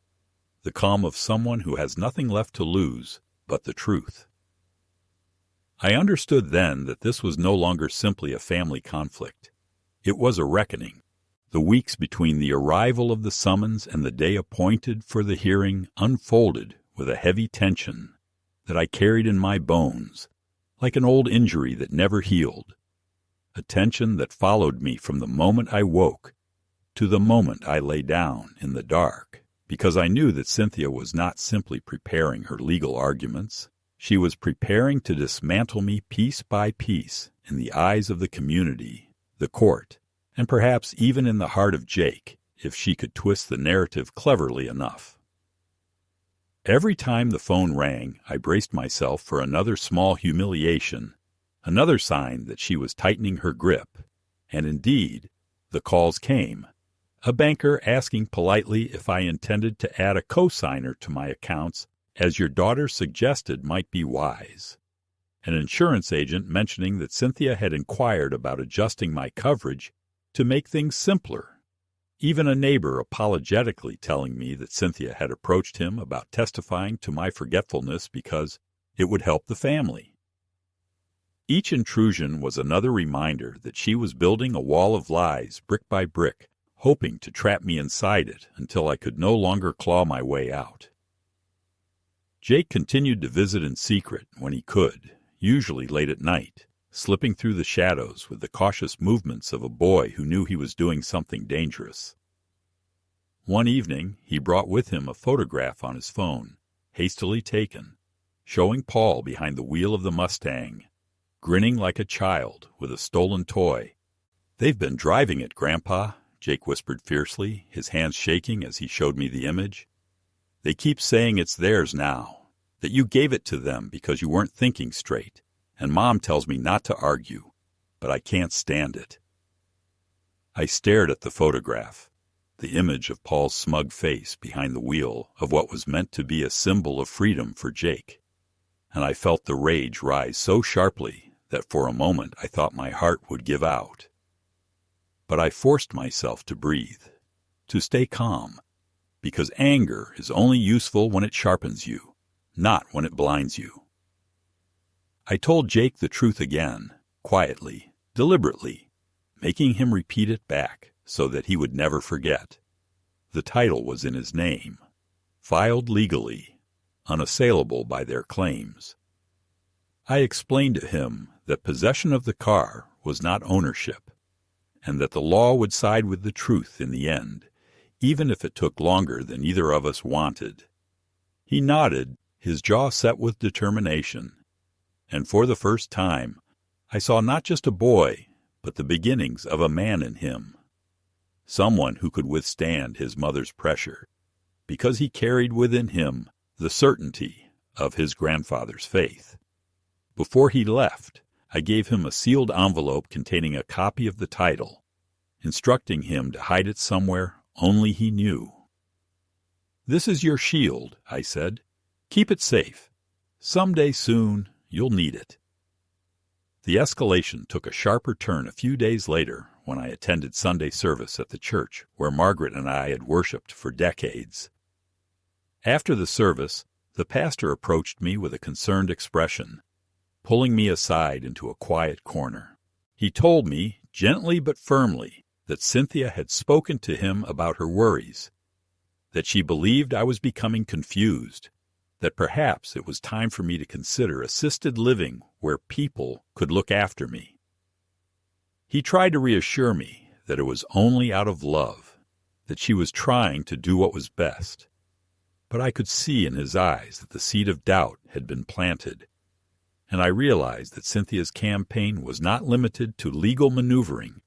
the calm of someone who has nothing left to lose but the truth. I understood then that this was no longer simply a family conflict. It was a reckoning. The weeks between the arrival of the summons and the day appointed for the hearing unfolded with a heavy tension that I carried in my bones, like an old injury that never healed, a tension that followed me from the moment I woke to the moment I lay down in the dark, because I knew that Cynthia was not simply preparing her legal arguments. She was preparing to dismantle me piece by piece in the eyes of the community, the court, and perhaps even in the heart of Jake, if she could twist the narrative cleverly enough. Every time the phone rang, I braced myself for another small humiliation, another sign that she was tightening her grip. And indeed, the calls came. A banker asking politely if I intended to add a cosigner to my accounts, as your daughter suggested might be wise. An insurance agent mentioning that Cynthia had inquired about adjusting my coverage to make things simpler. Even a neighbor apologetically telling me that Cynthia had approached him about testifying to my forgetfulness because it would help the family. Each intrusion was another reminder that she was building a wall of lies brick by brick, hoping to trap me inside it until I could no longer claw my way out. Jake continued to visit in secret when he could, usually late at night, slipping through the shadows with the cautious movements of a boy who knew he was doing something dangerous. One evening, he brought with him a photograph on his phone, hastily taken, showing Paul behind the wheel of the Mustang, grinning like a child with a stolen toy. "They've been driving it, Grandpa," Jake whispered fiercely, his hands shaking as he showed me the image. "They keep saying it's theirs now, that you gave it to them because you weren't thinking straight. And Mom tells me not to argue, but I can't stand it." I stared at the photograph, the image of Paul's smug face behind the wheel of what was meant to be a symbol of freedom for Jake, and I felt the rage rise so sharply that for a moment I thought my heart would give out. But I forced myself to breathe, to stay calm, because anger is only useful when it sharpens you, not when it blinds you. I told Jake the truth again, quietly, deliberately, making him repeat it back so that he would never forget. The title was in his name, filed legally, unassailable by their claims. I explained to him that possession of the car was not ownership, and that the law would side with the truth in the end, even if it took longer than either of us wanted. He nodded, his jaw set with determination, and for the first time, I saw not just a boy, but the beginnings of a man in him. Someone who could withstand his mother's pressure, because he carried within him the certainty of his grandfather's faith. Before he left, I gave him a sealed envelope containing a copy of the title, instructing him to hide it somewhere only he knew. "This is your shield," I said. "Keep it safe. Someday soon, you'll need it." The escalation took a sharper turn a few days later when I attended Sunday service at the church where Margaret and I had worshipped for decades. After the service, the pastor approached me with a concerned expression, pulling me aside into a quiet corner. He told me, gently but firmly, that Cynthia had spoken to him about her worries, that she believed I was becoming confused, that perhaps it was time for me to consider assisted living where people could look after me. He tried to reassure me that it was only out of love, that she was trying to do what was best. But I could see in his eyes that the seed of doubt had been planted, and I realized that Cynthia's campaign was not limited to legal maneuvering,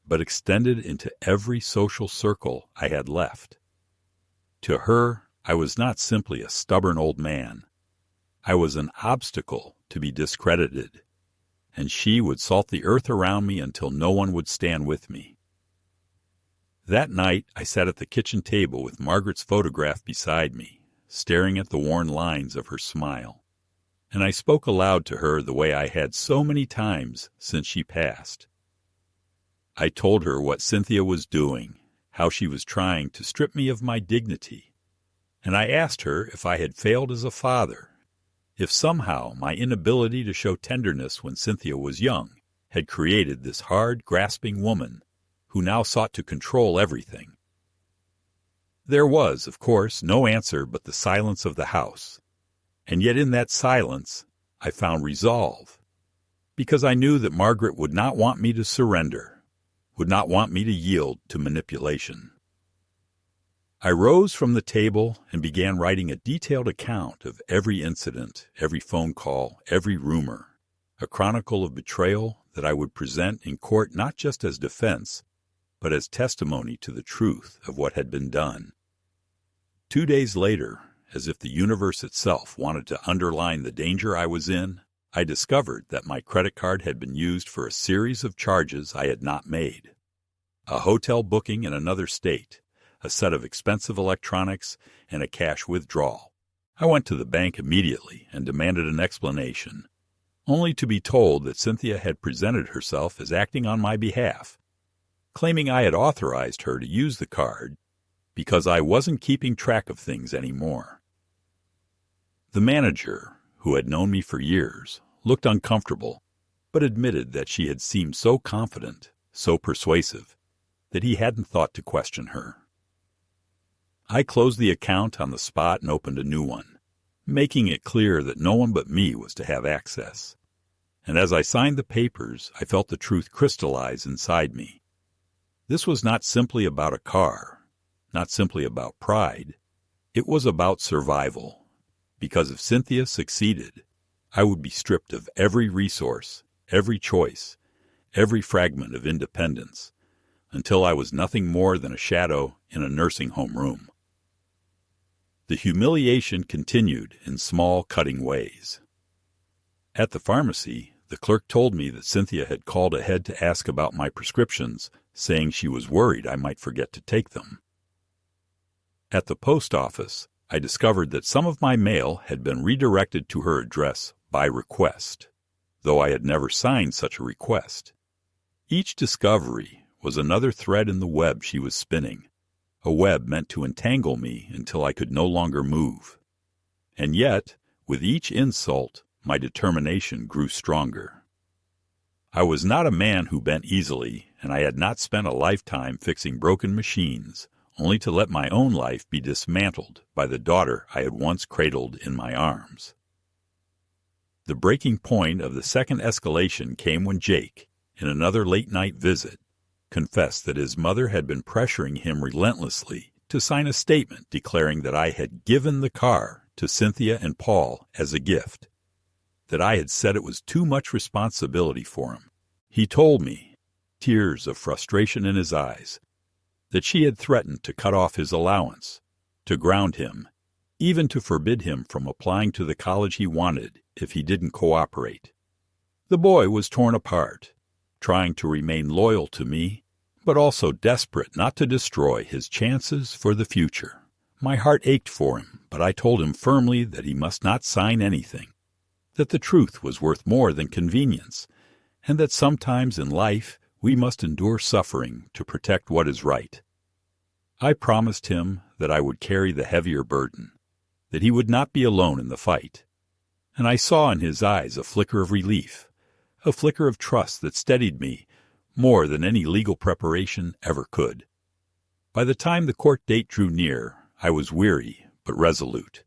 but extended into every social circle I had left. To her, I was not simply a stubborn old man. I was an obstacle to be discredited, and she would salt the earth around me until no one would stand with me. That night I sat at the kitchen table with Margaret's photograph beside me, staring at the worn lines of her smile, and I spoke aloud to her the way I had so many times since she passed. I told her what Cynthia was doing, how she was trying to strip me of my dignity, and I asked her if I had failed as a father, if somehow my inability to show tenderness when Cynthia was young had created this hard, grasping woman who now sought to control everything. There was, of course, no answer but the silence of the house, and yet in that silence I found resolve, because I knew that Margaret would not want me to surrender, would not want me to yield to manipulation. I rose from the table and began writing a detailed account of every incident, every phone call, every rumor, a chronicle of betrayal that I would present in court not just as defense, but as testimony to the truth of what had been done. 2 days later, as if the universe itself wanted to underline the danger I was in, I discovered that my credit card had been used for a series of charges I had not made. A hotel booking in another state, a set of expensive electronics, and a cash withdrawal. I went to the bank immediately and demanded an explanation, only to be told that Cynthia had presented herself as acting on my behalf, claiming I had authorized her to use the card because I wasn't keeping track of things anymore. The manager, who had known me for years, looked uncomfortable, but admitted that she had seemed so confident, so persuasive, that he hadn't thought to question her. I closed the account on the spot and opened a new one, making it clear that no one but me was to have access. And as I signed the papers, I felt the truth crystallize inside me. This was not simply about a car, not simply about pride. It was about survival, because if Cynthia succeeded, I would be stripped of every resource, every choice, every fragment of independence, until I was nothing more than a shadow in a nursing home room. The humiliation continued in small, cutting ways. At the pharmacy, the clerk told me that Cynthia had called ahead to ask about my prescriptions, saying she was worried I might forget to take them. At the post office, I discovered that some of my mail had been redirected to her address by request, though I had never signed such a request. Each discovery was another thread in the web she was spinning, a web meant to entangle me until I could no longer move. And yet, with each insult, my determination grew stronger. I was not a man who bent easily, and I had not spent a lifetime fixing broken machines, only to let my own life be dismantled by the daughter I had once cradled in my arms. The breaking point of the second escalation came when Jake, in another late-night visit, confessed that his mother had been pressuring him relentlessly to sign a statement declaring that I had given the car to Cynthia and Paul as a gift, that I had said it was too much responsibility for him. He told me, tears of frustration in his eyes, that she had threatened to cut off his allowance, to ground him, even to forbid him from applying to the college he wanted if he didn't cooperate. The boy was torn apart, trying to remain loyal to me, but also desperate not to destroy his chances for the future. My heart ached for him, but I told him firmly that he must not sign anything, that the truth was worth more than convenience, and that sometimes in life we must endure suffering to protect what is right. I promised him that I would carry the heavier burden, that he would not be alone in the fight, and I saw in his eyes a flicker of relief, a flicker of trust that steadied me more than any legal preparation ever could. By the time the court date drew near, I was weary but resolute.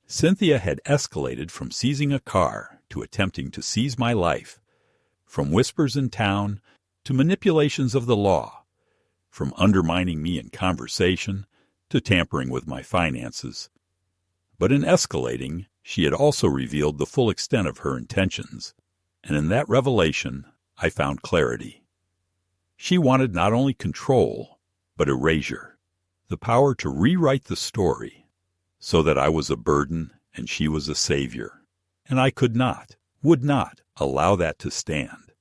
Cynthia had escalated from seizing a car to attempting to seize my life, from whispers in town to manipulations of the law, from undermining me in conversation to tampering with my finances. But in escalating, she had also revealed the full extent of her intentions, and in that revelation I found clarity. She wanted not only control, but erasure, the power to rewrite the story, so that I was a burden and she was a savior, and I could not, would not, allow that to stand.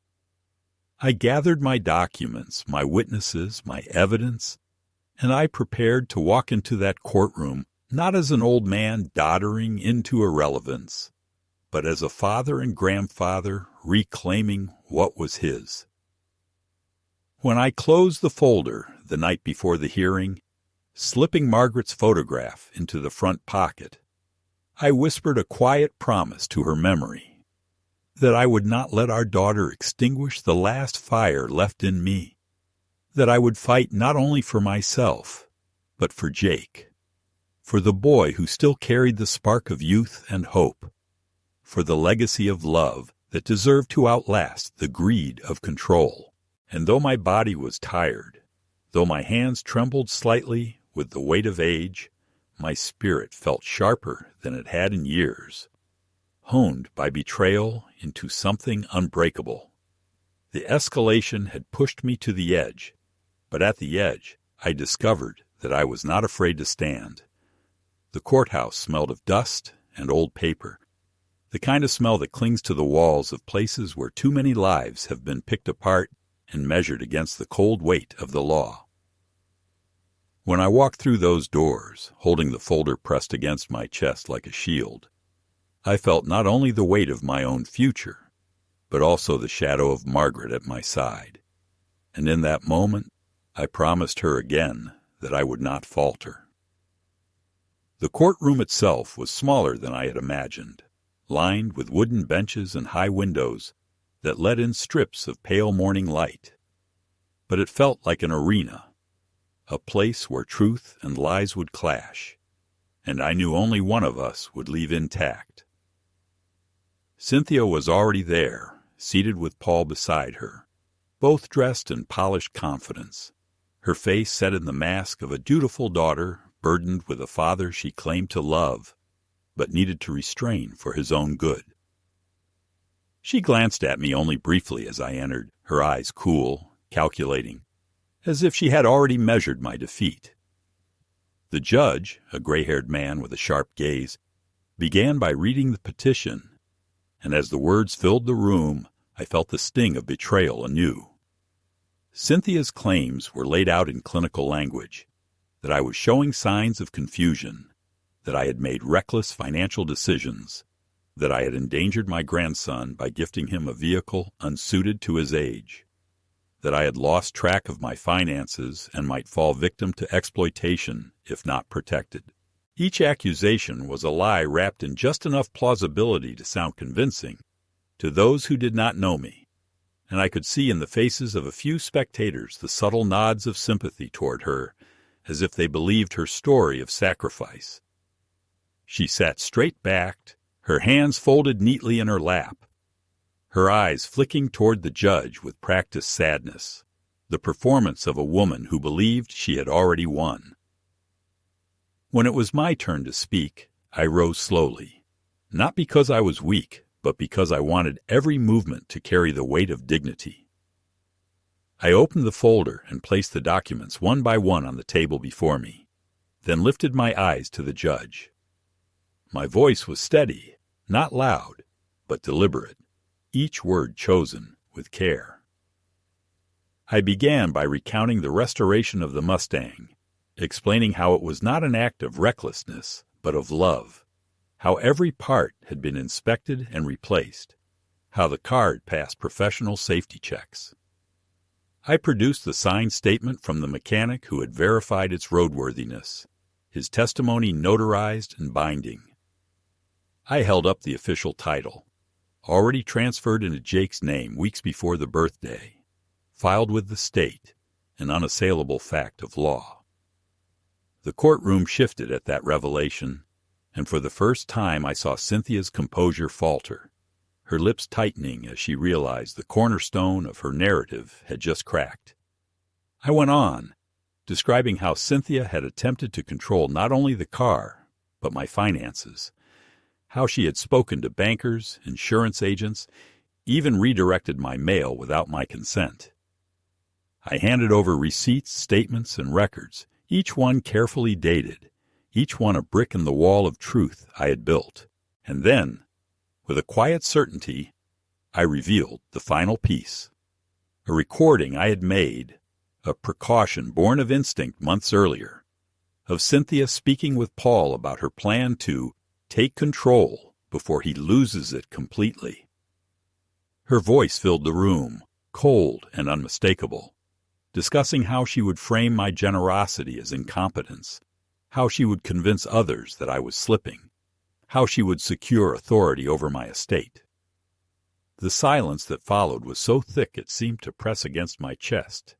I gathered my documents, my witnesses, my evidence, and I prepared to walk into that courtroom not as an old man doddering into irrelevance, but as a father and grandfather reclaiming what was his. When I closed the folder the night before the hearing, slipping Margaret's photograph into the front pocket, I whispered a quiet promise to her memory, that I would not let our daughter extinguish the last fire left in me, that I would fight not only for myself, but for Jake, for the boy who still carried the spark of youth and hope, for the legacy of love that deserved to outlast the greed of control. And though my body was tired, though my hands trembled slightly with the weight of age, my spirit felt sharper than it had in years, honed by betrayal into something unbreakable. The escalation had pushed me to the edge, but at the edge I discovered that I was not afraid to stand. The courthouse smelled of dust and old paper, the kind of smell that clings to the walls of places where too many lives have been picked apart and measured against the cold weight of the law. When I walked through those doors, holding the folder pressed against my chest like a shield, I felt not only the weight of my own future, but also the shadow of Margaret at my side. And in that moment, I promised her again that I would not falter. The courtroom itself was smaller than I had imagined, lined with wooden benches and high windows that let in strips of pale morning light. But it felt like an arena, a place where truth and lies would clash, and I knew only one of us would leave intact. Cynthia was already there, seated with Paul beside her, both dressed in polished confidence, her face set in the mask of a dutiful daughter burdened with a father she claimed to love, but needed to restrain for his own good. She glanced at me only briefly as I entered, her eyes cool, calculating, as if she had already measured my defeat. The judge, a gray-haired man with a sharp gaze, began by reading the petition, and as the words filled the room, I felt the sting of betrayal anew. Cynthia's claims were laid out in clinical language, that I was showing signs of confusion, that I had made reckless financial decisions, that I had endangered my grandson by gifting him a vehicle unsuited to his age, that I had lost track of my finances and might fall victim to exploitation if not protected. Each accusation was a lie wrapped in just enough plausibility to sound convincing to those who did not know me, and I could see in the faces of a few spectators the subtle nods of sympathy toward her, as if they believed her story of sacrifice. She sat straight-backed, her hands folded neatly in her lap, her eyes flicking toward the judge with practiced sadness, the performance of a woman who believed she had already won. When it was my turn to speak, I rose slowly, not because I was weak, but because I wanted every movement to carry the weight of dignity. I opened the folder and placed the documents one by one on the table before me, then lifted my eyes to the judge. My voice was steady, not loud, but deliberate, each word chosen with care. I began by recounting the restoration of the Mustang, explaining how it was not an act of recklessness, but of love, how every part had been inspected and replaced, how the car had passed professional safety checks. I produced the signed statement from the mechanic who had verified its roadworthiness, his testimony notarized and binding. I held up the official title, already transferred into Jake's name weeks before the birthday, filed with the state, an unassailable fact of law. The courtroom shifted at that revelation, and for the first time I saw Cynthia's composure falter, her lips tightening as she realized the cornerstone of her narrative had just cracked. I went on, describing how Cynthia had attempted to control not only the car, but my finances, how she had spoken to bankers, insurance agents, even redirected my mail without my consent. I handed over receipts, statements, and records, each one carefully dated, each one a brick in the wall of truth I had built. And then, with a quiet certainty, I revealed the final piece, a recording I had made, a precaution born of instinct months earlier, of Cynthia speaking with Paul about her plan to take control before he loses it completely. Her voice filled the room, cold and unmistakable, discussing how she would frame my generosity as incompetence, how she would convince others that I was slipping, how she would secure authority over my estate. The silence that followed was so thick it seemed to press against my chest,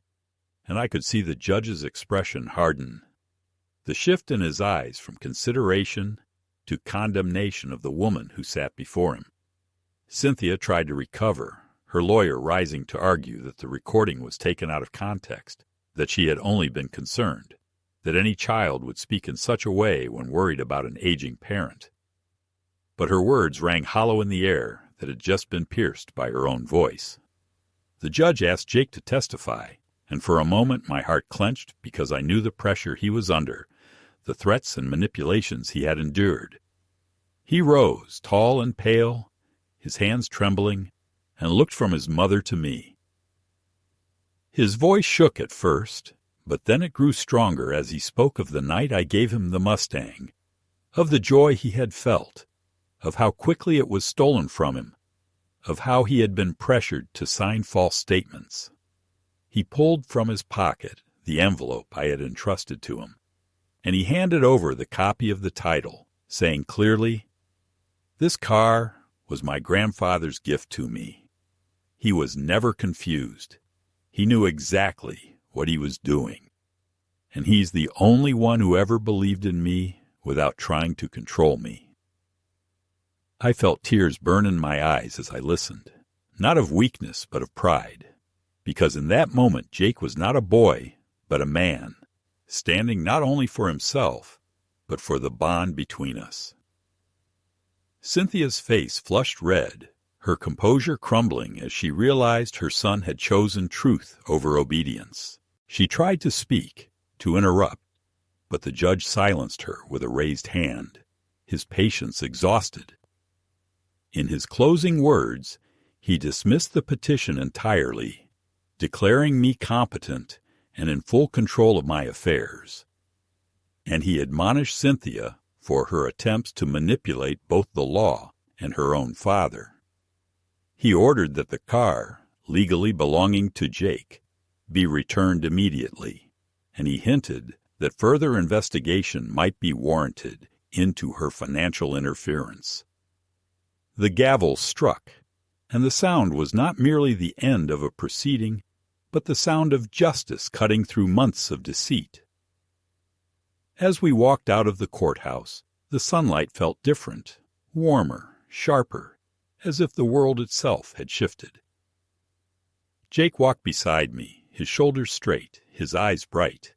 and I could see the judge's expression harden, the shift in his eyes from consideration to condemnation of the woman who sat before him. Cynthia tried to recover, her lawyer rising to argue that the recording was taken out of context, that she had only been concerned, that any child would speak in such a way when worried about an aging parent. But her words rang hollow in the air that had just been pierced by her own voice. The judge asked Jake to testify, and for a moment my heart clenched because I knew the pressure he was under, the threats and manipulations he had endured. He rose, tall and pale, his hands trembling, and looked from his mother to me. His voice shook at first, but then it grew stronger as he spoke of the night I gave him the Mustang, of the joy he had felt, of how quickly it was stolen from him, of how he had been pressured to sign false statements. He pulled from his pocket the envelope I had entrusted to him, and he handed over the copy of the title, saying clearly, "This car was my grandfather's gift to me." He was never confused. He knew exactly what he was doing. And he's the only one who ever believed in me without trying to control me. I felt tears burn in my eyes as I listened, not of weakness but of pride, because in that moment Jake was not a boy but a man, standing not only for himself but for the bond between us. Cynthia's face flushed red, her composure crumbling as she realized her son had chosen truth over obedience. She tried to speak, to interrupt, but the judge silenced her with a raised hand, his patience exhausted. In his closing words, he dismissed the petition entirely, declaring me competent and in full control of my affairs. And he admonished Cynthia for her attempts to manipulate both the law and her own father. He ordered that the car, legally belonging to Jake, be returned immediately, and he hinted that further investigation might be warranted into her financial interference. The gavel struck, and the sound was not merely the end of a proceeding, but the sound of justice cutting through months of deceit. As we walked out of the courthouse, the sunlight felt different, warmer, sharper, as if the world itself had shifted. Jake walked beside me, his shoulders straight, his eyes bright,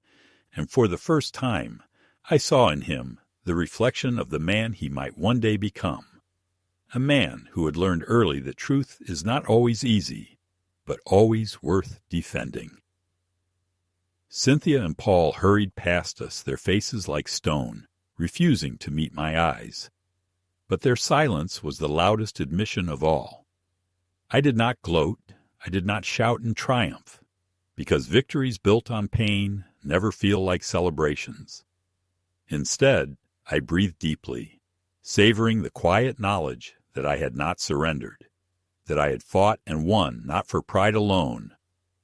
and for the first time I saw in him the reflection of the man he might one day become, a man who had learned early that truth is not always easy, but always worth defending. Cynthia and Paul hurried past us, their faces like stone, refusing to meet my eyes. But their silence was the loudest admission of all. I did not gloat, I did not shout in triumph, because victories built on pain never feel like celebrations. Instead, I breathed deeply, savoring the quiet knowledge that I had not surrendered, that I had fought and won not for pride alone,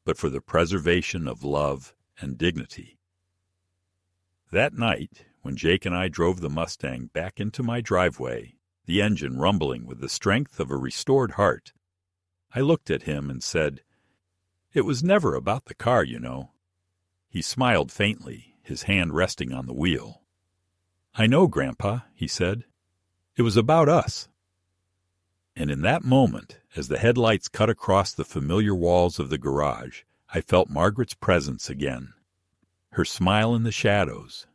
but for the preservation of love and dignity. That night, when Jake and I drove the Mustang back into my driveway, the engine rumbling with the strength of a restored heart, I looked at him and said, "It was never about the car, you know." He smiled faintly, his hand resting on the wheel. "I know, Grandpa," he said. "It was about us." And in that moment, as the headlights cut across the familiar walls of the garage, I felt Margaret's presence again, her smile in the shadows,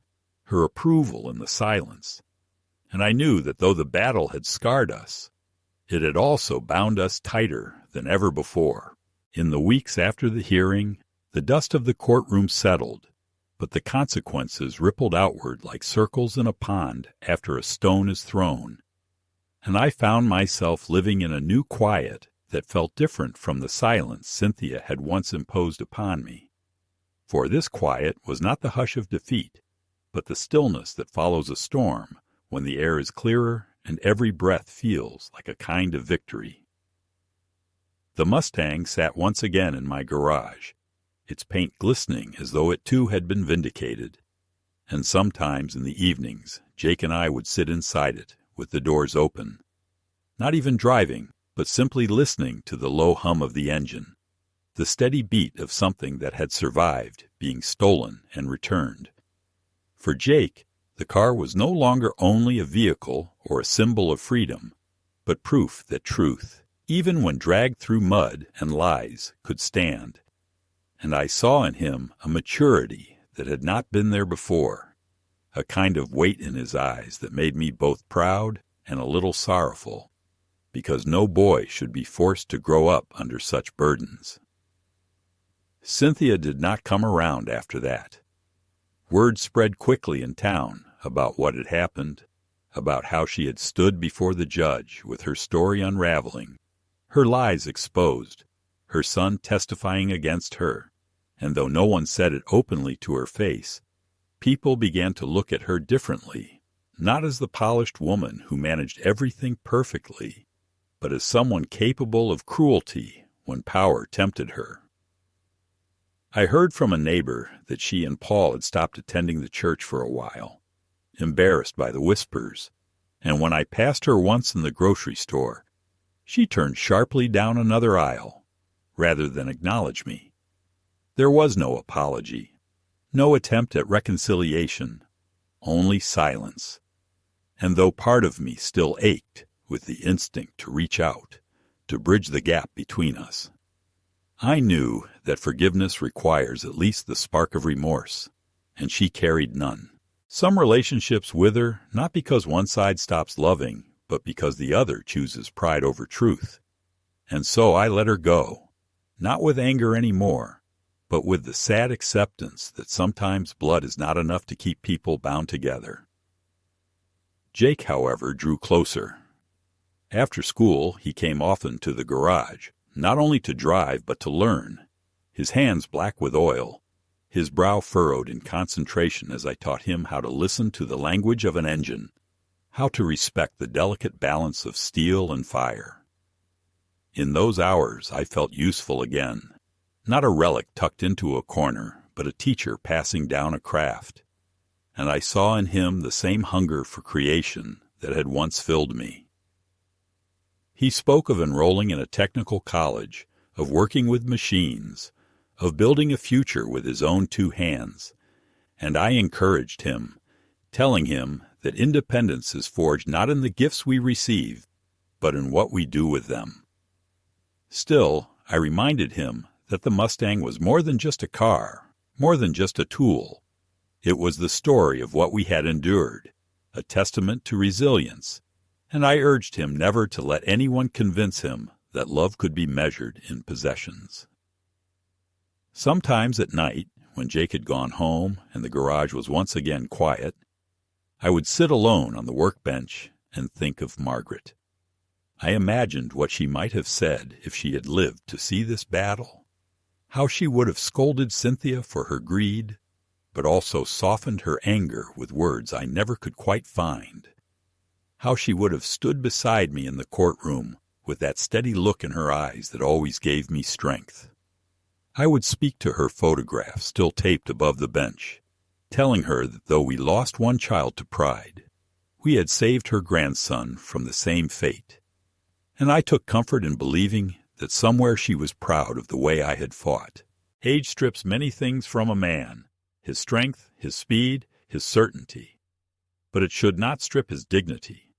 her approval in the silence, and I knew that though the battle had scarred us, it had also bound us tighter than ever before. In the weeks after the hearing, the dust of the courtroom settled, but the consequences rippled outward like circles in a pond after a stone is thrown, and I found myself living in a new quiet that felt different from the silence Cynthia had once imposed upon me. For this quiet was not the hush of defeat, but the stillness that follows a storm when the air is clearer and every breath feels like a kind of victory. The Mustang sat once again in my garage, its paint glistening as though it too had been vindicated, and sometimes in the evenings Jake and I would sit inside it with the doors open, not even driving, but simply listening to the low hum of the engine, the steady beat of something that had survived being stolen and returned. For Jake, the car was no longer only a vehicle or a symbol of freedom, but proof that truth, even when dragged through mud and lies, could stand. And I saw in him a maturity that had not been there before, a kind of weight in his eyes that made me both proud and a little sorrowful, because no boy should be forced to grow up under such burdens. Cynthia did not come around after that. Word spread quickly in town about what had happened, about how she had stood before the judge with her story unraveling, her lies exposed, her son testifying against her, and though no one said it openly to her face, people began to look at her differently, not as the polished woman who managed everything perfectly, but as someone capable of cruelty when power tempted her. I heard from a neighbor that she and Paul had stopped attending the church for a while, embarrassed by the whispers, and when I passed her once in the grocery store, she turned sharply down another aisle, rather than acknowledge me. There was no apology, no attempt at reconciliation, only silence. And though part of me still ached with the instinct to reach out, to bridge the gap between us, I knew that forgiveness requires at least the spark of remorse, and she carried none. Some relationships wither not because one side stops loving, but because the other chooses pride over truth. And so I let her go, not with anger anymore, but with the sad acceptance that sometimes blood is not enough to keep people bound together. Jake, however, drew closer. After school, he came often to the garage, not only to drive but to learn, his hands black with oil, his brow furrowed in concentration as I taught him how to listen to the language of an engine, how to respect the delicate balance of steel and fire. In those hours I felt useful again, not a relic tucked into a corner, but a teacher passing down a craft, and I saw in him the same hunger for creation that had once filled me. He spoke of enrolling in a technical college, of working with machines, of building a future with his own two hands, and I encouraged him, telling him that independence is forged not in the gifts we receive, but in what we do with them. Still, I reminded him that the Mustang was more than just a car, more than just a tool. It was the story of what we had endured, a testament to resilience, and I urged him never to let anyone convince him that love could be measured in possessions. Sometimes at night, when Jake had gone home and the garage was once again quiet, I would sit alone on the workbench and think of Margaret. I imagined what she might have said if she had lived to see this battle, how she would have scolded Cynthia for her greed, but also softened her anger with words I never could quite find, how she would have stood beside me in the courtroom with that steady look in her eyes that always gave me strength. I would speak to her photograph still taped above the bench, telling her that though we lost one child to pride, we had saved her grandson from the same fate, and I took comfort in believing that somewhere she was proud of the way I had fought. Age strips many things from a man, his strength, his speed, his certainty, but it should not strip his dignity,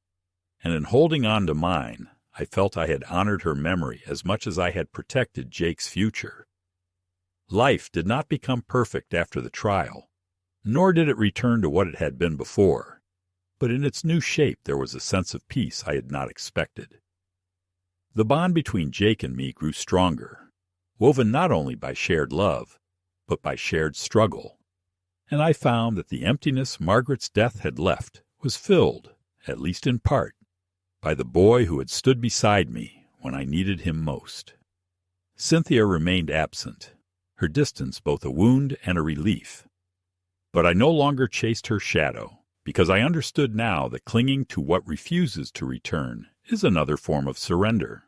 and in holding on to mine, I felt I had honored her memory as much as I had protected Jake's future. Life did not become perfect after the trial, nor did it return to what it had been before, but in its new shape there was a sense of peace I had not expected. The bond between Jake and me grew stronger, woven not only by shared love, but by shared struggle, and I found that the emptiness Margaret's death had left was filled, at least in part, by the boy who had stood beside me when I needed him most. Cynthia remained absent, her distance both a wound and a relief. But I no longer chased her shadow, because I understood now that clinging to what refuses to return is another form of surrender.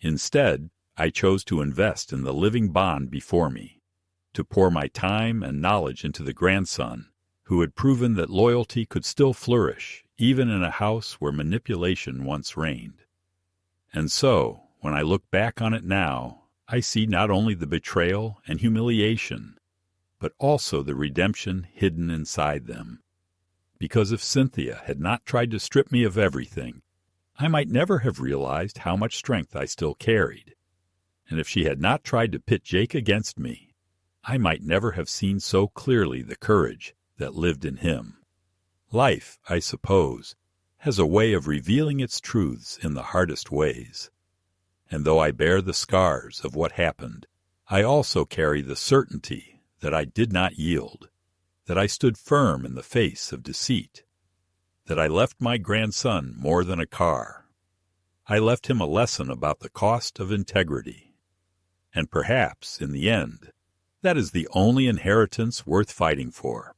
Instead, I chose to invest in the living bond before me, to pour my time and knowledge into the grandson who had proven that loyalty could still flourish even in a house where manipulation once reigned. And so, when I look back on it now, I see not only the betrayal and humiliation, but also the redemption hidden inside them. Because if Cynthia had not tried to strip me of everything, I might never have realized how much strength I still carried. And if she had not tried to pit Jake against me, I might never have seen so clearly the courage that lived in him. Life, I suppose, has a way of revealing its truths in the hardest ways. And though I bear the scars of what happened, I also carry the certainty that I did not yield, that I stood firm in the face of deceit, that I left my grandson more than a car. I left him a lesson about the cost of integrity. And perhaps, in the end, that is the only inheritance worth fighting for.